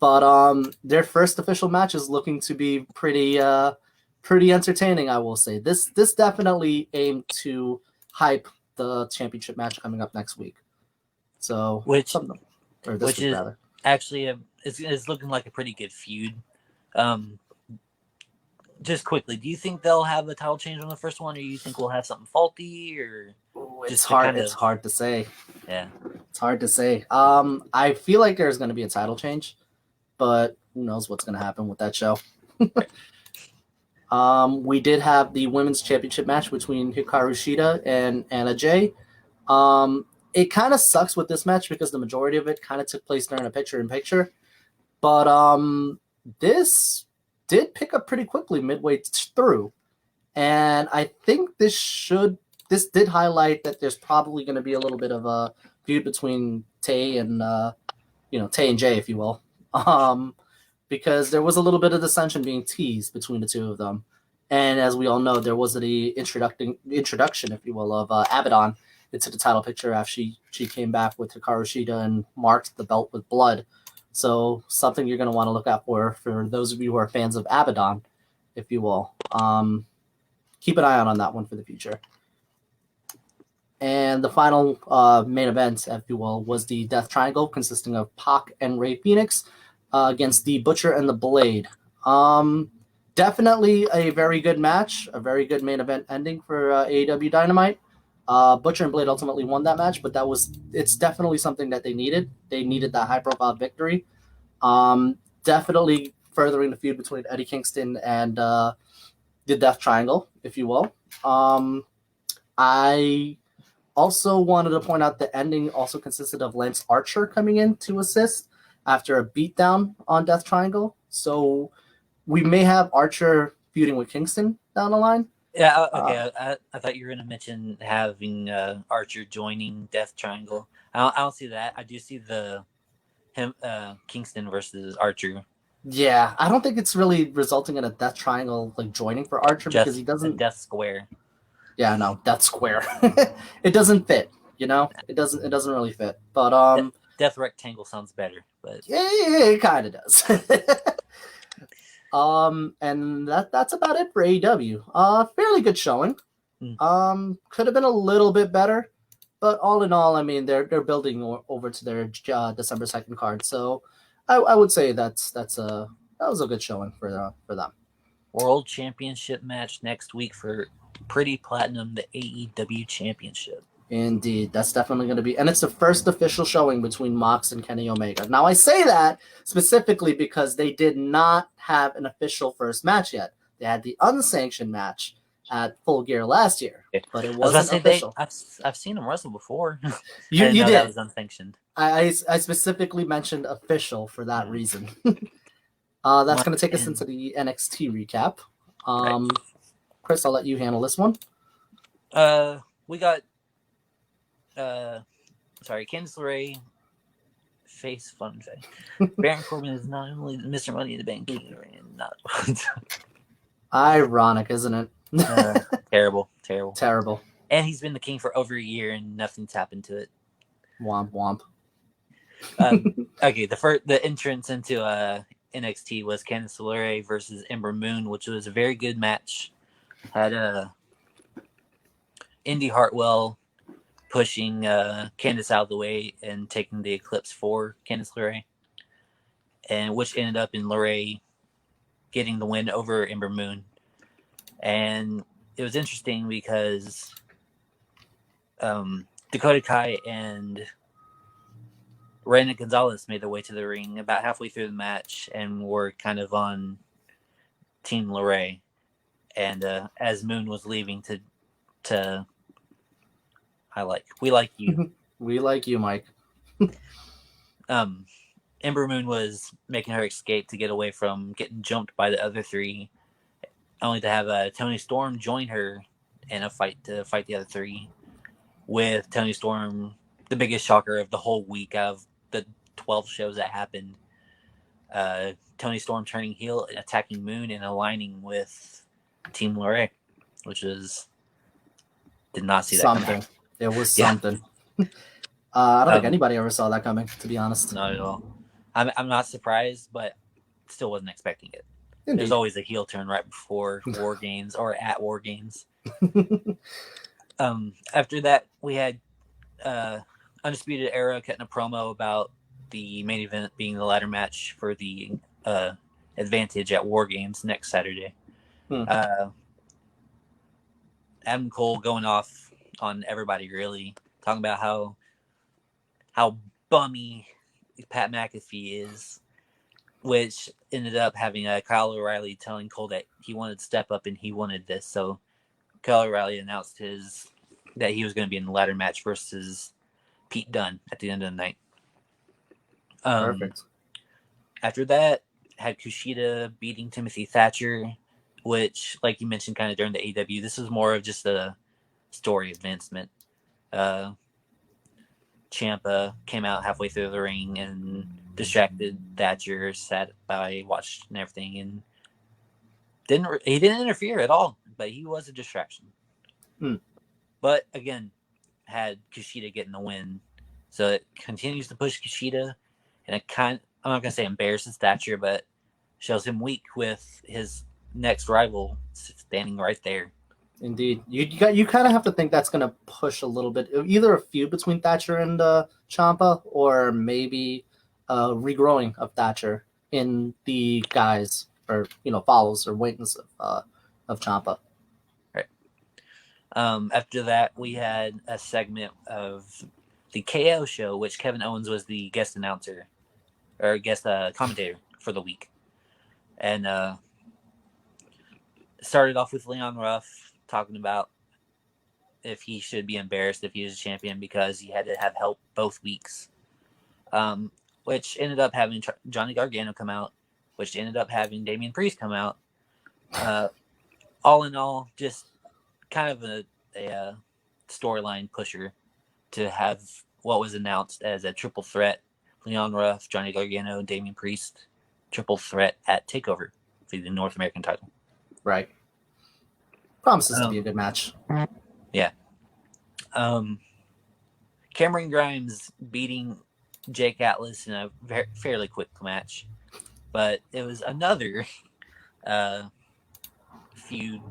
But their first official match is looking to be pretty entertaining, I will say. This definitely aimed to hype the championship match coming up next week. So actually it's looking like a pretty good feud. Just quickly, do you think they'll have a title change on the first one, or do you think we'll have something faulty, or it's hard to say. Yeah, it's hard to say. I feel like there's going to be a title change, but who knows what's going to happen with that show. We did have the women's championship match between Hikaru Shida and Anna Jay. It kind of sucks with this match because the majority of it kind of took place during a picture-in-picture, but this did pick up pretty quickly midway through, and I think this did highlight that there's probably going to be a little bit of a feud between Tay and Jay, if you will, because there was a little bit of dissension being teased between the two of them, and as we all know, there was the introduction, if you will, of Abaddon into the title picture after she came back with Hikaru Shida and marked the belt with blood. So something you're going to want to look out for those of you who are fans of Abaddon, if you will. Keep an eye out on that one for the future. And the final main event, if you will, was the Death Triangle, consisting of Pac and Rey Fenix against the Butcher and the Blade. Definitely a very good match, a very good main event ending for AEW Dynamite. Butcher and Blade ultimately won that match, but it's definitely something that they needed. They needed that high-profile victory. Definitely furthering the feud between Eddie Kingston and the Death Triangle, if you will. I also wanted to point out the ending also consisted of Lance Archer coming in to assist after a beatdown on Death Triangle. So we may have Archer feuding with Kingston down the line. Yeah, okay. I thought you were going to mention having Archer joining Death Triangle. I don't see that. I do see Kingston versus Archer. Yeah, I don't think it's really resulting in a Death Triangle joining for Archer because he doesn't. Death Square. Yeah, no, Death Square. It doesn't fit. It doesn't really fit. But Death Rectangle sounds better, but yeah, it kind of does. And that's about it for AEW. Fairly good showing. Could have been a little bit better, but all in all, I mean, they're building over to their December 2nd card. So I would say that was a good showing for them. World Championship match next week for Pretty Platinum, the AEW Championship. Indeed, that's definitely going to be, and it's the first official showing between Mox and Kenny Omega. Now, I say that specifically because they did not have an official first match yet. They had the unsanctioned match at Full Gear last year, but it wasn't official. I've seen them wrestle before. You did. That was unsanctioned. I specifically mentioned official for that reason. That's going to take us into the NXT recap. Right. Chris, I'll let you handle this one. We got Candice LeRae face fun fact. Baron Corbin is not only Mr. Money in the Bank king, and not. Ironic, isn't it? Terrible. Terrible. And he's been the king for over a year, and nothing's happened to it. Womp womp. Okay, the entrance into NXT was Candice LeRae versus Ember Moon, which was a very good match. Had Indy Hartwell pushing Candice out of the way and taking the Eclipse for Candice LeRae, and which ended up in LeRae getting the win over Ember Moon. And it was interesting because Dakota Kai and Reina Gonzalez made their way to the ring about halfway through the match and were kind of on Team LeRae. And as Moon was leaving we like you. We like you, Mike. Ember Moon was making her escape to get away from getting jumped by the other three, only to have Toni Storm join her in a fight to fight the other three, with Toni Storm, the biggest shocker of the whole week out of the 12 shows that happened. Toni Storm turning heel and attacking Moon and aligning with Team LeRae, which did not see that coming. It was something. I don't think anybody ever saw that coming, to be honest. Not at all. I'm not surprised, but still wasn't expecting it. Indeed. There's always a heel turn right before War Games or at War Games. After that, we had Undisputed Era cutting a promo about the main event being the ladder match for the advantage at War Games next Saturday. Adam Cole going off on everybody, really talking about how bummy Pat McAfee is, which ended up having Kyle O'Reilly telling Cole that he wanted to step up and he wanted this. So Kyle O'Reilly announced that he was going to be in the ladder match versus Pete Dunne at the end of the night. Perfect. After that, had Kushida beating Timothy Thatcher, which, like you mentioned, kind of during the AEW, this was more of just a story advancement. Ciampa came out halfway through the ring and distracted Thatcher, sat by, watched and everything, and he didn't interfere at all, but he was a distraction. But again, had Kushida getting the win, so it continues to push Kushida, and I'm not gonna say embarrasses Thatcher, but shows him weak with his next rival standing right there. Indeed, you kind of have to think that's going to push a little bit, either a feud between Thatcher and Ciampa, or maybe regrowing of Thatcher in the guys or follows or wings of Ciampa. Right. After that, we had a segment of the KO show, which Kevin Owens was the guest announcer or guest commentator for the week, and started off with Leon Ruff talking about if he should be embarrassed if he was a champion because he had to have help both weeks, which ended up having Johnny Gargano come out, which ended up having Damian Priest come out. All in all, just kind of a storyline pusher to have what was announced as a triple threat: Leon Ruff, Johnny Gargano, Damian Priest, triple threat at TakeOver for the North American title. Right. Promises to be a good match. Yeah. Cameron Grimes beating Jake Atlas in a fairly quick match, but it was another feud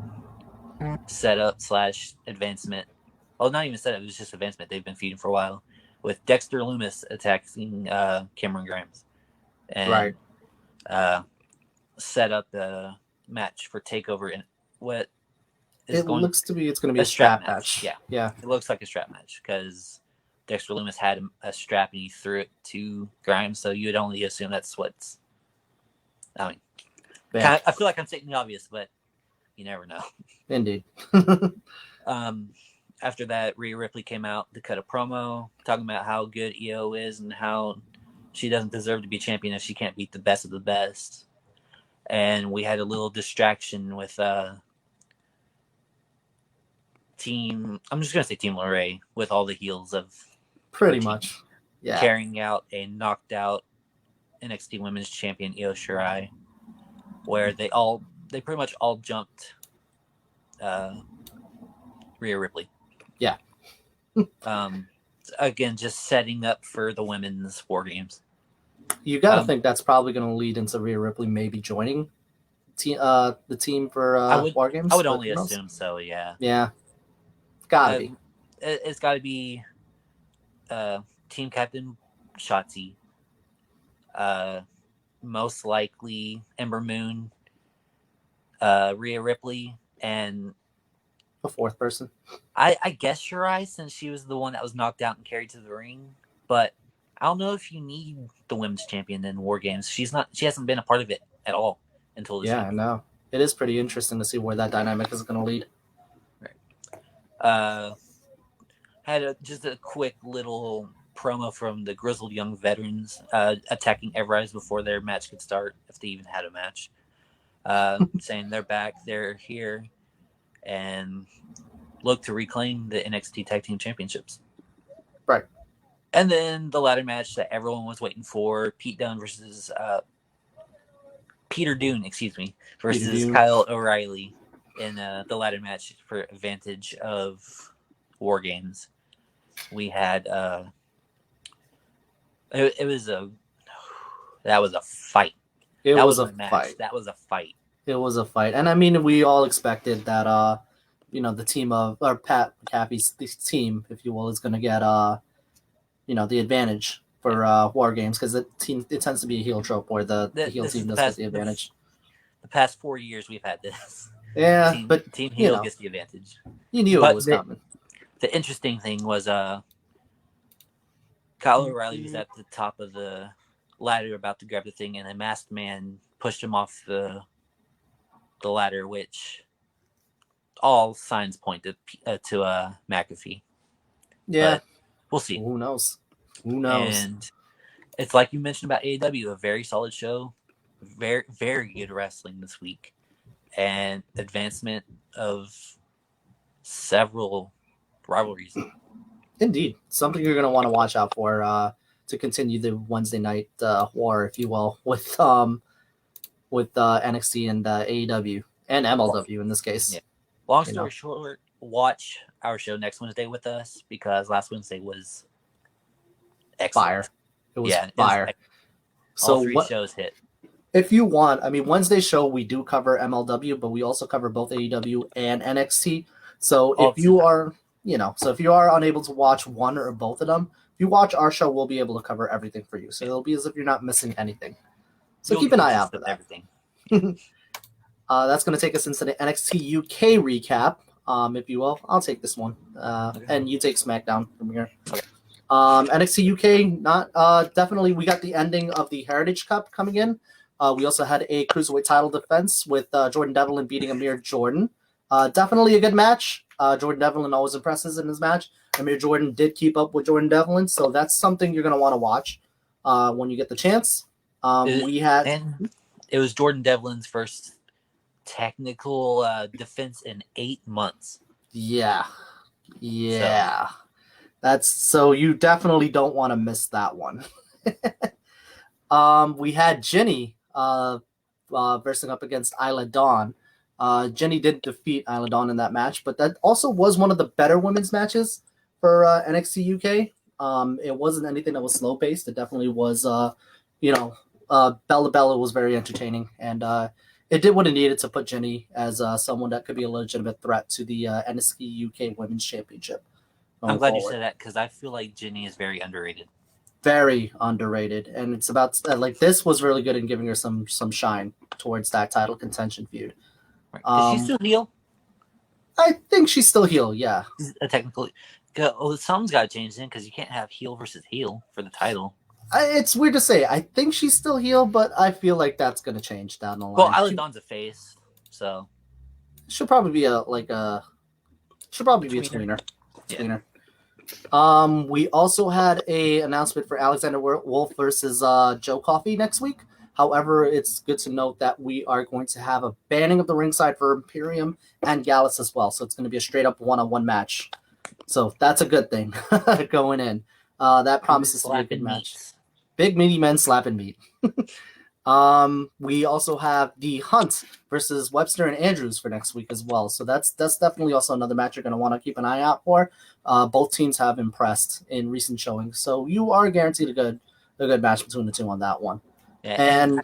setup / advancement. Well, not even setup; it was just advancement. They've been feuding for a while, with Dexter Lumis attacking Cameron Grimes, and set up the match for TakeOver in what. It's going to be a strap match. Yeah. It looks like a strap match because Dexter Lumis had a strap and he threw it to Grimes, so you would only assume that's what's. I mean, I feel like I'm stating the obvious, but you never know. Indeed. After that, Rhea Ripley came out to cut a promo talking about how good EO is and how she doesn't deserve to be champion if she can't beat the best of the best. And we had a little distraction with I'm just going to say Team LeRae with all the heels of pretty much. Yeah. Carrying out a knocked out NXT Women's Champion Io Shirai, where they all they pretty much all jumped Rhea Ripley. Yeah. Again, just setting up for the women's War Games. You got to think that's probably going to lead into Rhea Ripley maybe joining the team for War Games. I would only assume so. Yeah. Yeah. Gotta be. It's got to be team captain Shotzi. Most likely Ember Moon, Rhea Ripley, and a fourth person. I guess Shirai, since she was the one that was knocked out and carried to the ring. But I don't know if you need the women's champion in War Games. She hasn't been a part of it at all until this week. I know. It is pretty interesting to see where that dynamic is going to lead. Right. Had just a quick little promo from the Grizzled Young Veterans attacking Everrise before their match could start, if they even had a match. Saying they're back, they're here, and look to reclaim the NXT Tag Team Championships. Right. And then the ladder match that everyone was waiting for, Peter Dunne versus Kyle O'Reilly in the ladder match for advantage of War Games. We had that was a fight. That was a fight. That was a fight. It was a fight. And I mean, we all expected that the team of Pat McAfee's team, if you will, is going to get the advantage for War Games, because it tends to be a heel trope where the heel team does get the advantage. The past 4 years we've had this. Yeah, but team heel gets the advantage. You knew it was coming. The interesting thing was Kyle O'Reilly was at the top of the ladder about to grab the thing, and a masked man pushed him off the ladder, which all signs point to McAfee. Yeah. But we'll see. Who knows? And it's like you mentioned about AEW, a very solid show, very, very good wrestling this week, and advancement of several rivalries. Indeed. Something you're going to want to watch out for to continue the Wednesday night war, if you will, with NXT and AEW and MLW in this case. Yeah. Long story short, watch our show next Wednesday with us, because last Wednesday was excellent. Fire. It was fire. All three shows hit. If you want, I mean, Wednesday's show, we do cover MLW, but we also cover both AEW and NXT. So if you are unable to watch one or both of them, if you watch our show, we'll be able to cover everything for you. So it'll be as if you're not missing anything. So keep an eye out for that. Everything. That's going to take us into the NXT UK recap, if you will. I'll take this one, and you take SmackDown from here. Okay. NXT UK, not definitely. We got the ending of the Heritage Cup coming in. We also had a cruiserweight title defense with Jordan Devlin beating Amir Jordan. Definitely a good match. Jordan Devlin always impresses in his match. Amir Jordan did keep up with Jordan Devlin, so that's something you're going to want to watch when you get the chance. It was Jordan Devlin's first technical defense in 8 months. Yeah. That's so you definitely don't want to miss that one. We had Jenny versing up against Isla Dawn. Jenny did defeat Isla Dawn in that match, but that also was one of the better women's matches for NXT UK. It wasn't anything that was slow paced. It definitely was, Bella Bella was very entertaining, and it did what it needed to put Jenny as someone that could be a legitimate threat to the NXT UK Women's Championship. I'm glad you said that, because I feel like Jenny is very underrated. Very underrated, and it's about this was really good in giving her some shine towards that title contention feud. Right. Is she still heel? I think she's still heel. Yeah, technically. Something's got to change then, because you can't have heel versus heel for the title. It's weird to say. I think she's still heel, but I feel like that's going to change down the line. Well, Isla Dawn's a face, so she'll probably be a tweener. Yeah. We also had a announcement for Alexander Wolf versus Joe Coffey next week. However, it's good to note that we are going to have a banning of the ringside for Imperium and Gallus as well. So it's going to be a straight up one-on-one match. So that's a good thing going in. That promises to be a good match. Big meaty men slapping meat. We also have the Hunt versus Webster and Andrews for next week as well. So that's definitely also another match you're going to want to keep an eye out for. Both teams have impressed in recent showings, so you are guaranteed a good match between the two on that one. Yeah, And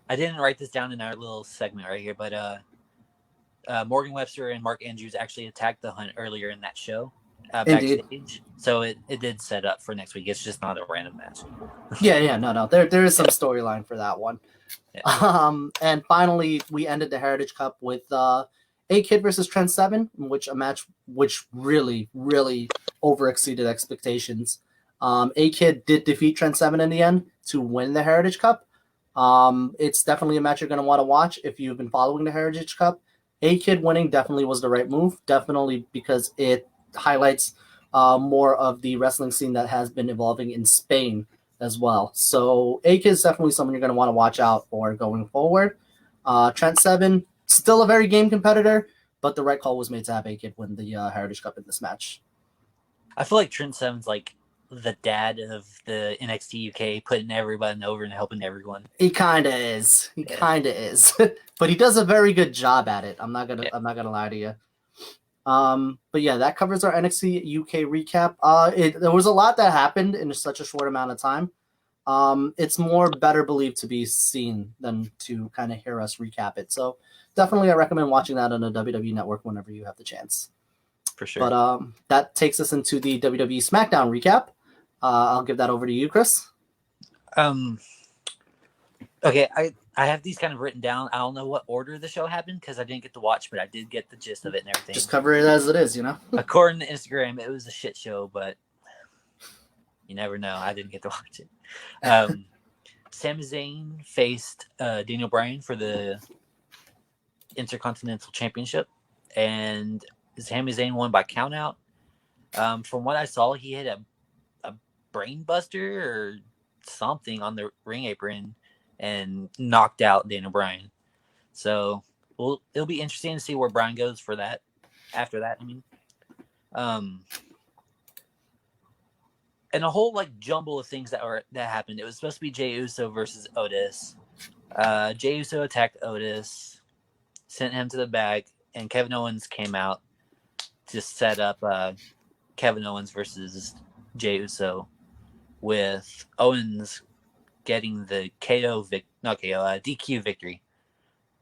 I didn't write this down in our little segment right here, but Morgan Webster and Mark Andrews actually attacked the Hunt earlier in that show indeed. backstage. So it did set up for next week. It's just not a random match. No. There is some storyline for that one. Yeah. And finally, we ended the Heritage Cup with A-Kid versus Trent Seven, a match which really, really overexceeded expectations. A-Kid did defeat Trent Seven in the end to win the Heritage Cup. It's definitely a match you're going to want to watch if you've been following the Heritage Cup. A-Kid winning definitely was the right move, definitely because it highlights more of the wrestling scene that has been evolving in Spain as well. So A-Kid is definitely someone you're going to want to watch out for going forward. Trent Seven, still a very game competitor, but the right call was made to have A-Kid win the Heritage Cup in this match. I feel like Trent Seven's like the dad of the NXT UK, putting everybody over and helping everyone. He kind of is. But he does a very good job at it. I'm not gonna lie to you. But yeah, that covers our NXT UK recap. There was a lot that happened in such a short amount of time. It's more better believed to be seen than to kind of hear us recap it. So definitely I recommend watching that on the WWE Network whenever you have the chance. For sure. But that takes us into the WWE Smackdown recap. I'll give that over to you, Chris. Okay, I have these kind of written down. I don't know what order the show happened because I didn't get to watch, but I did get the gist of it and everything. Just cover it as it is, you know? According to Instagram, it was a shit show, but you never know. I didn't get to watch it. Sami Zayn faced Daniel Bryan for the Intercontinental Championship, and Sami Zayn won by countout. From what I saw, he hit a brain buster or something on the ring apron and knocked out Daniel Bryan. So it'll be interesting to see where Bryan goes for that. After that, I mean, and a whole like jumble of things that happened. It was supposed to be Jey Uso versus Otis. Jey Uso attacked Otis, sent him to the back, and Kevin Owens came out to set up Kevin Owens versus Jey Uso, with Owens getting the DQ victory,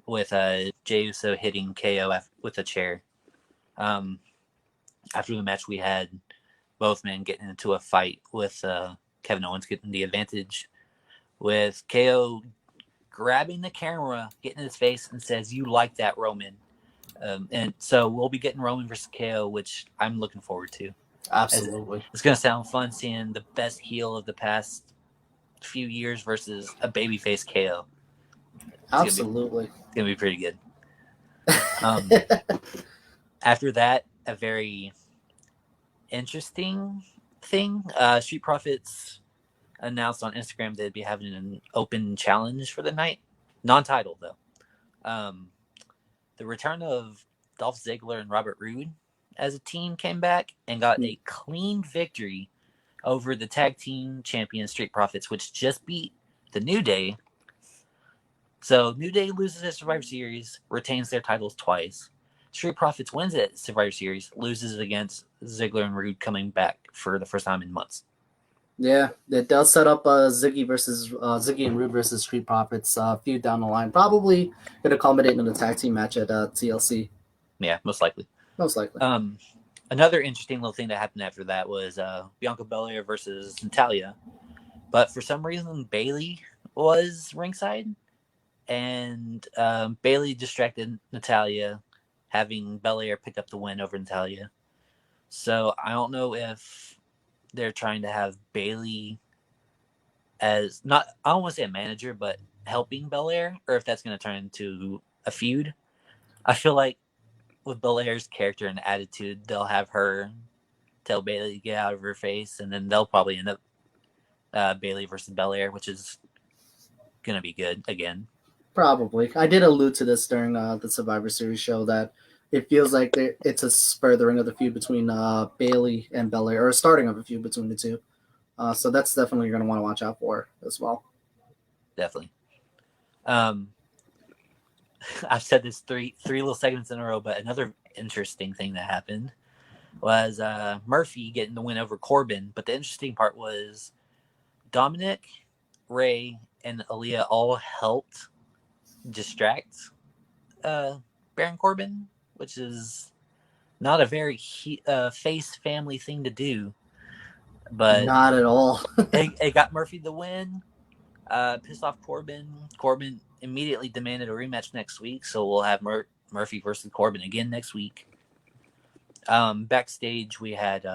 with Jey Uso hitting KO with a chair. After the match, we had both men getting into a fight, with Kevin Owens getting the advantage, with KO grabbing the camera, getting in his face, and says, "You like that, Roman?" And so we'll be getting Roman versus KO, which I'm looking forward to. Absolutely. It's going to sound fun seeing the best heel of the past few years versus a babyface KO. Absolutely. It's going to be pretty good. After that, a very interesting thing. Street Profits announced on Instagram they'd be having an open challenge for the night. Non-title, though. The return of Dolph Ziggler and Robert Roode as a team came back and got a clean victory over the tag team champion Street Profits, which just beat the New Day. So New Day loses at Survivor Series, retains their titles twice. Street Profits wins at Survivor Series, loses against Ziggler and Roode, coming back for the first time in months. Yeah, it does set up Ziggy and Roode versus Street Profits feud down the line. Probably going to culminate in a tag team match at TLC. Yeah, most likely. Another interesting little thing that happened after that was Bianca Belair versus Natalya. But for some reason, Bayley was ringside, and Bayley distracted Natalya, having Belair pick up the win over Natalya. So I don't know if they're trying to have Bayley as I don't want to say a manager, but helping Belair, or if that's going to turn into a feud. I feel like with Belair's character and attitude, they'll have her tell Bayley to get out of her face, and then they'll probably end up Bayley versus Belair, which is going to be good again. Probably. I did allude to this during the Survivor Series show that it feels like it's a furthering of the feud between Bayley and Belair, or a starting of a feud between the two. So that's definitely you're going to want to watch out for as well. Definitely. Um, I've said this three little segments in a row, but another interesting thing that happened was Murphy getting the win over Corbin. But the interesting part was Dominic, Ray, and Aaliyah all helped distract Baron Corbin, which is not a very face family thing to do. But not at all. it got Murphy the win. Pissed off Corbin. Corbin immediately demanded a rematch next week, so we'll have Murphy versus Corbin again next week. Backstage, we had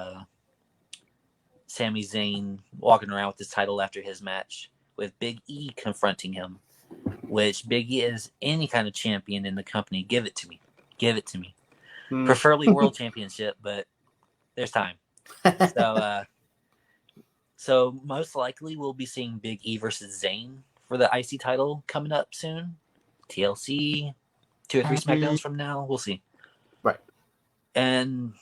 Sami Zayn walking around with his title after his match, with Big E confronting him, which Big E is any kind of champion in the company. Give it to me. Give it to me. Preferably World Championship, but there's time. So most likely we'll be seeing Big E versus Zayn for the IC title coming up soon. TLC, 2 or 3 SmackDowns from now. We'll see. Right. And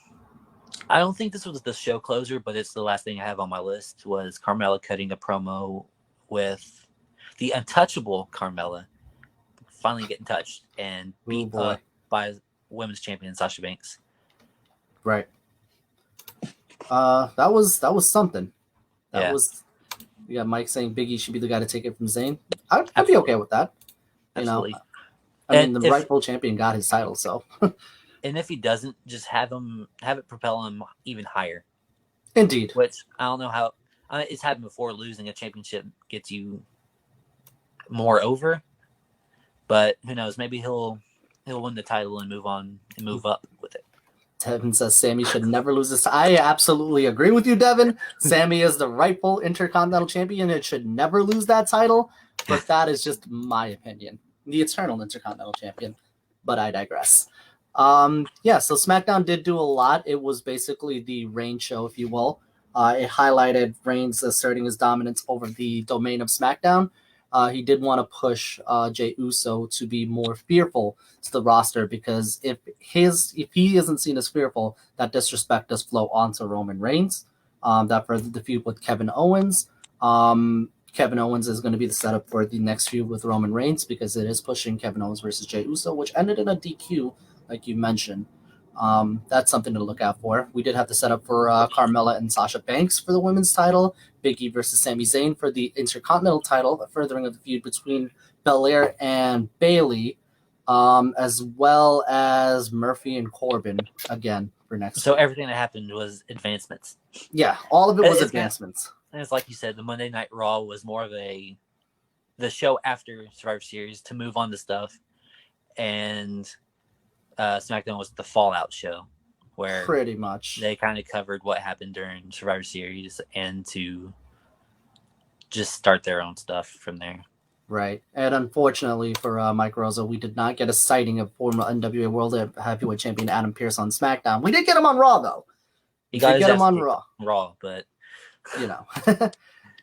I don't think this was the show closer, but it's the last thing I have on my list was Carmella cutting a promo with the untouchable Carmella finally getting touched and beat up by women's champion Sasha Banks. Right. That was something. That was, you got Mike saying Big E should be the guy to take it from Zayn. I'd be okay with that. Absolutely. You know, I mean, the rightful champion got his title, so. And if he doesn't, just have it propel him even higher. Indeed. Which I don't know how it's happened before. Losing a championship gets you more over, but who knows? Maybe he'll win the title and move on and move up with it. Devin says Sammy should never lose this. I absolutely agree with you, Devin. Sammy is the rightful Intercontinental Champion. It should never lose that title, but that is just my opinion. The eternal Intercontinental Champion, but I digress. So SmackDown did do a lot. It was basically the Reigns show, if you will. It highlighted Reigns asserting his dominance over the domain of SmackDown. He did want to push Jey Uso to be more fearful to the roster because if he isn't seen as fearful, that disrespect does flow onto Roman Reigns. That further the feud with Kevin Owens. Kevin Owens is going to be the setup for the next feud with Roman Reigns because it is pushing Kevin Owens versus Jey Uso, which ended in a DQ, like you mentioned. That's something to look out for. We did have the setup for Carmella and Sasha Banks for the women's title, Big E versus Sami Zayn for the Intercontinental title, a furthering of the feud between Belair and Bayley, as well as Murphy and Corbin again for next So week. Everything that happened was advancements. Yeah, all of it was advancements. And it's like you said, the Monday Night Raw was more of the show after Survivor Series to move on to stuff, and SmackDown was the Fallout show, where pretty much they kind of covered what happened during Survivor Series and to just start their own stuff from there. Right. And unfortunately for Mike Rosa, we did not get a sighting of former NWA World Heavyweight Champion Adam Pearce on SmackDown. We did get him on Raw, though. We did get him on Raw, but you know.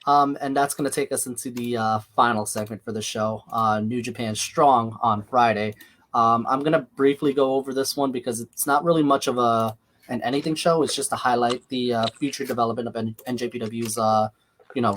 And that's going to take us into the final segment for the show, New Japan Strong on Friday. I'm going to briefly go over this one because it's not really much of an anything show. It's just to highlight the future development of NJPW's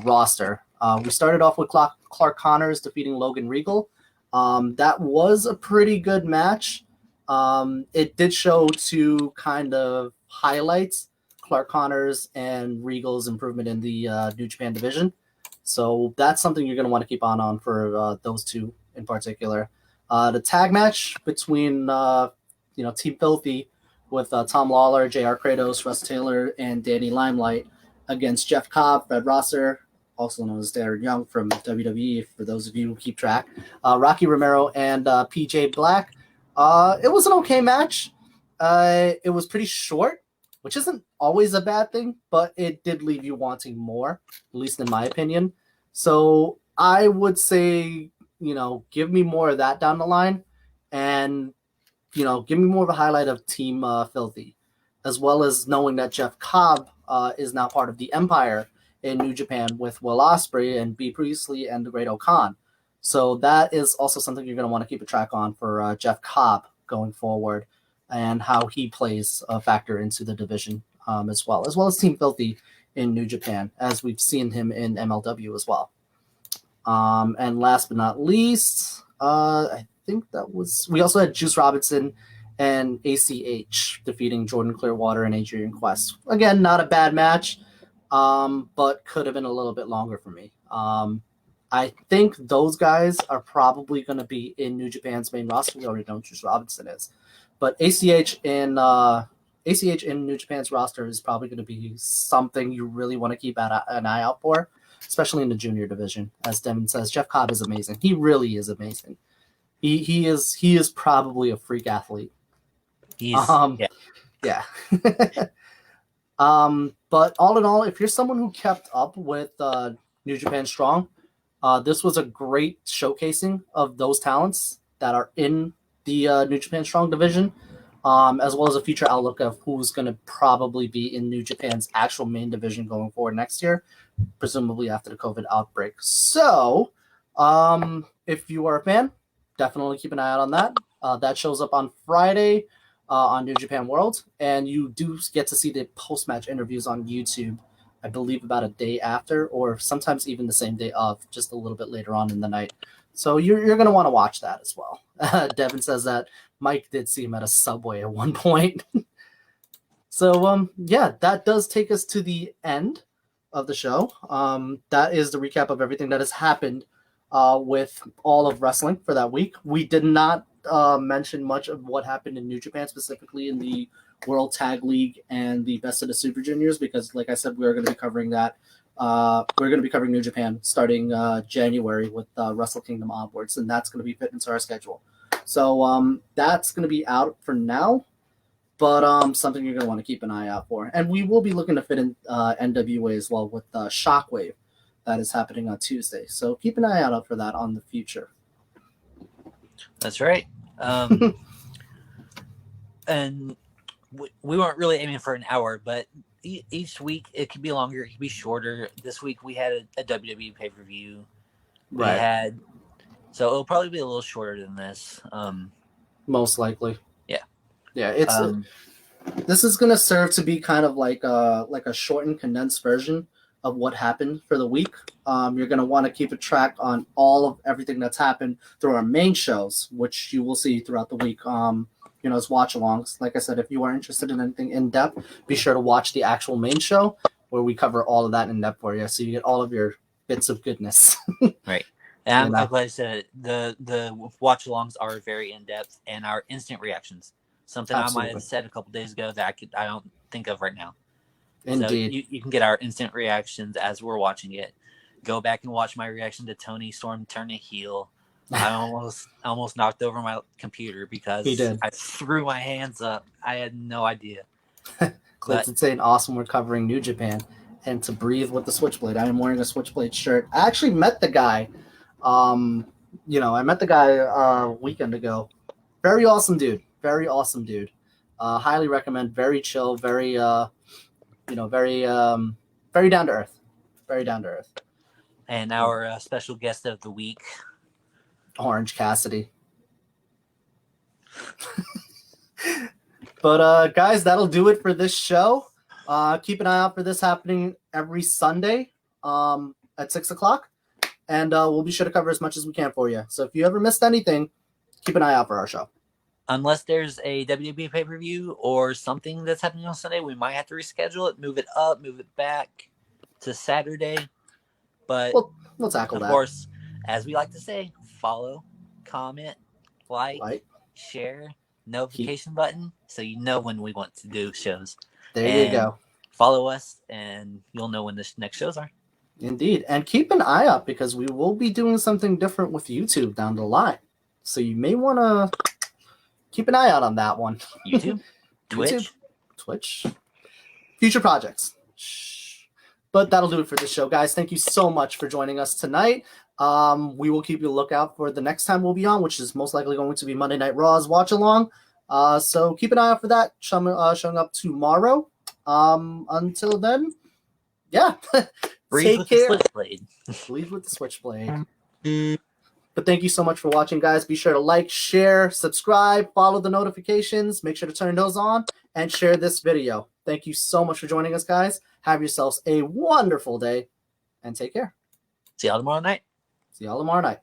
roster. We started off with Clark Connors defeating Logan Regal. That was a pretty good match. It did show two kind of highlights, Clark Connors and Regal's improvement in the New Japan division. So that's something you're going to want to keep on for those two in particular. The tag match between Team Filthy with Tom Lawler, JR Kratos, Russ Taylor, and Danny Limelight against Jeff Cobb, Fred Rosser, also known as Darren Young from WWE, for those of you who keep track, Rocky Romero, and PJ Black. It was an okay match. It was pretty short, which isn't always a bad thing, but it did leave you wanting more, at least in my opinion. So I would say, give me more of that down the line, and, give me more of a highlight of Team Filthy, as well as knowing that Jeff Cobb is now part of the Empire in New Japan with Will Ospreay and B. Priestley and the Great O'Khan. So that is also something you're going to want to keep a track on for Jeff Cobb going forward, and how he plays a factor into the division as well as Team Filthy in New Japan, as we've seen him in MLW as well. And last but not least, I think we also had Juice Robinson and ACH defeating Jordan Clearwater and Adrian Quest. Again, not a bad match, but could have been a little bit longer for me. I think those guys are probably going to be in New Japan's main roster. We already know Juice Robinson is, but ACH in New Japan's roster is probably going to be something you really want to keep an eye out for, especially in the junior division. As Devin says, Jeff Cobb is amazing. He really is amazing. He is probably a freak athlete. Yeah. But all in all, if you're someone who kept up with New Japan Strong, this was a great showcasing of those talents that are in the New Japan Strong division, as well as a future outlook of who's going to probably be in New Japan's actual main division going forward next year, presumably after the COVID outbreak. So, if you are a fan, definitely keep an eye out on that. That shows up on Friday on New Japan World, and you do get to see the post-match interviews on YouTube, I believe about a day after, or sometimes even the same day of, just a little bit later on in the night. So you're going to want to watch that as well. Devin says that Mike did see him at a Subway at one point. So, yeah, that does take us to the end of the show. That is the recap of everything that has happened with all of wrestling for that week. We did not mention much of what happened in New Japan, specifically in the World Tag League and the Best of the Super Juniors, because like I said, we're going to be covering that. We're going to be covering New Japan starting January with Wrestle Kingdom onwards, and that's going to be fit into our schedule. So that's going to be out for now, but something you're going to want to keep an eye out for. And we will be looking to fit in NWA as well with Shockwave that is happening on Tuesday. So keep an eye out for that on the future. That's right. And we weren't really aiming for an hour, but each week it could be longer, it could be shorter. This week we had a WWE pay-per-view. Right. So it'll probably be a little shorter than this. Most likely. Yeah. Yeah, it's this is going to serve to be kind of like a shortened, condensed version of what happened for the week. You're going to want to keep a track on all of everything that's happened through our main shows, which you will see throughout the week. As watch-alongs. Like I said, if you are interested in anything in-depth, be sure to watch the actual main show where we cover all of that in-depth for you, so you get all of your bits of goodness. Right. And I'm glad I said the watch-alongs are very in-depth, and our instant reactions, something Absolutely. I might have said a couple days ago that I don't think of right now. Indeed. So you can get our instant reactions as we're watching it. Go back and watch my reaction to Tony Storm turning heel. I almost knocked over my computer because I threw my hands up. I had no idea. Clinton's saying awesome. We're covering New Japan, and to breathe with the Switchblade. I am wearing a Switchblade shirt. I actually met the guy. I met the guy a weekend ago. Very awesome dude. Very awesome dude. Highly recommend. Very chill. Very very down to earth. Very down to earth. And our special guest of the week, Orange Cassidy. But guys, that'll do it for this show. Keep an eye out for this happening every Sunday at 6:00, and we'll be sure to cover as much as we can for you. So if you ever missed anything, keep an eye out for our show. Unless there's a WWE pay-per-view or something that's happening on Sunday, we might have to reschedule it, move it up, move it back to Saturday. But we'll tackle that. Of course, as we like to say, follow, comment, like, share, notification button, so you know when we want to do shows. There you go. Follow us, and you'll know when the next shows are. Indeed. And keep an eye out, because we will be doing something different with YouTube down the line. So you may want to keep an eye out on that one. YouTube? Twitch? Future projects. But that'll do it for this show, guys. Thank you so much for joining us tonight. We will keep you a lookout for the next time we'll be on, which is most likely going to be Monday Night Raw's Watch Along. So keep an eye out for that showing up tomorrow. Until then, yeah. Take care. Breathe with the Switchblade. But thank you so much for watching, guys. Be sure to like, share, subscribe, follow the notifications. Make sure to turn those on and share this video. Thank you so much for joining us, guys. Have yourselves a wonderful day and take care. See y'all tomorrow night. See y'all tomorrow night.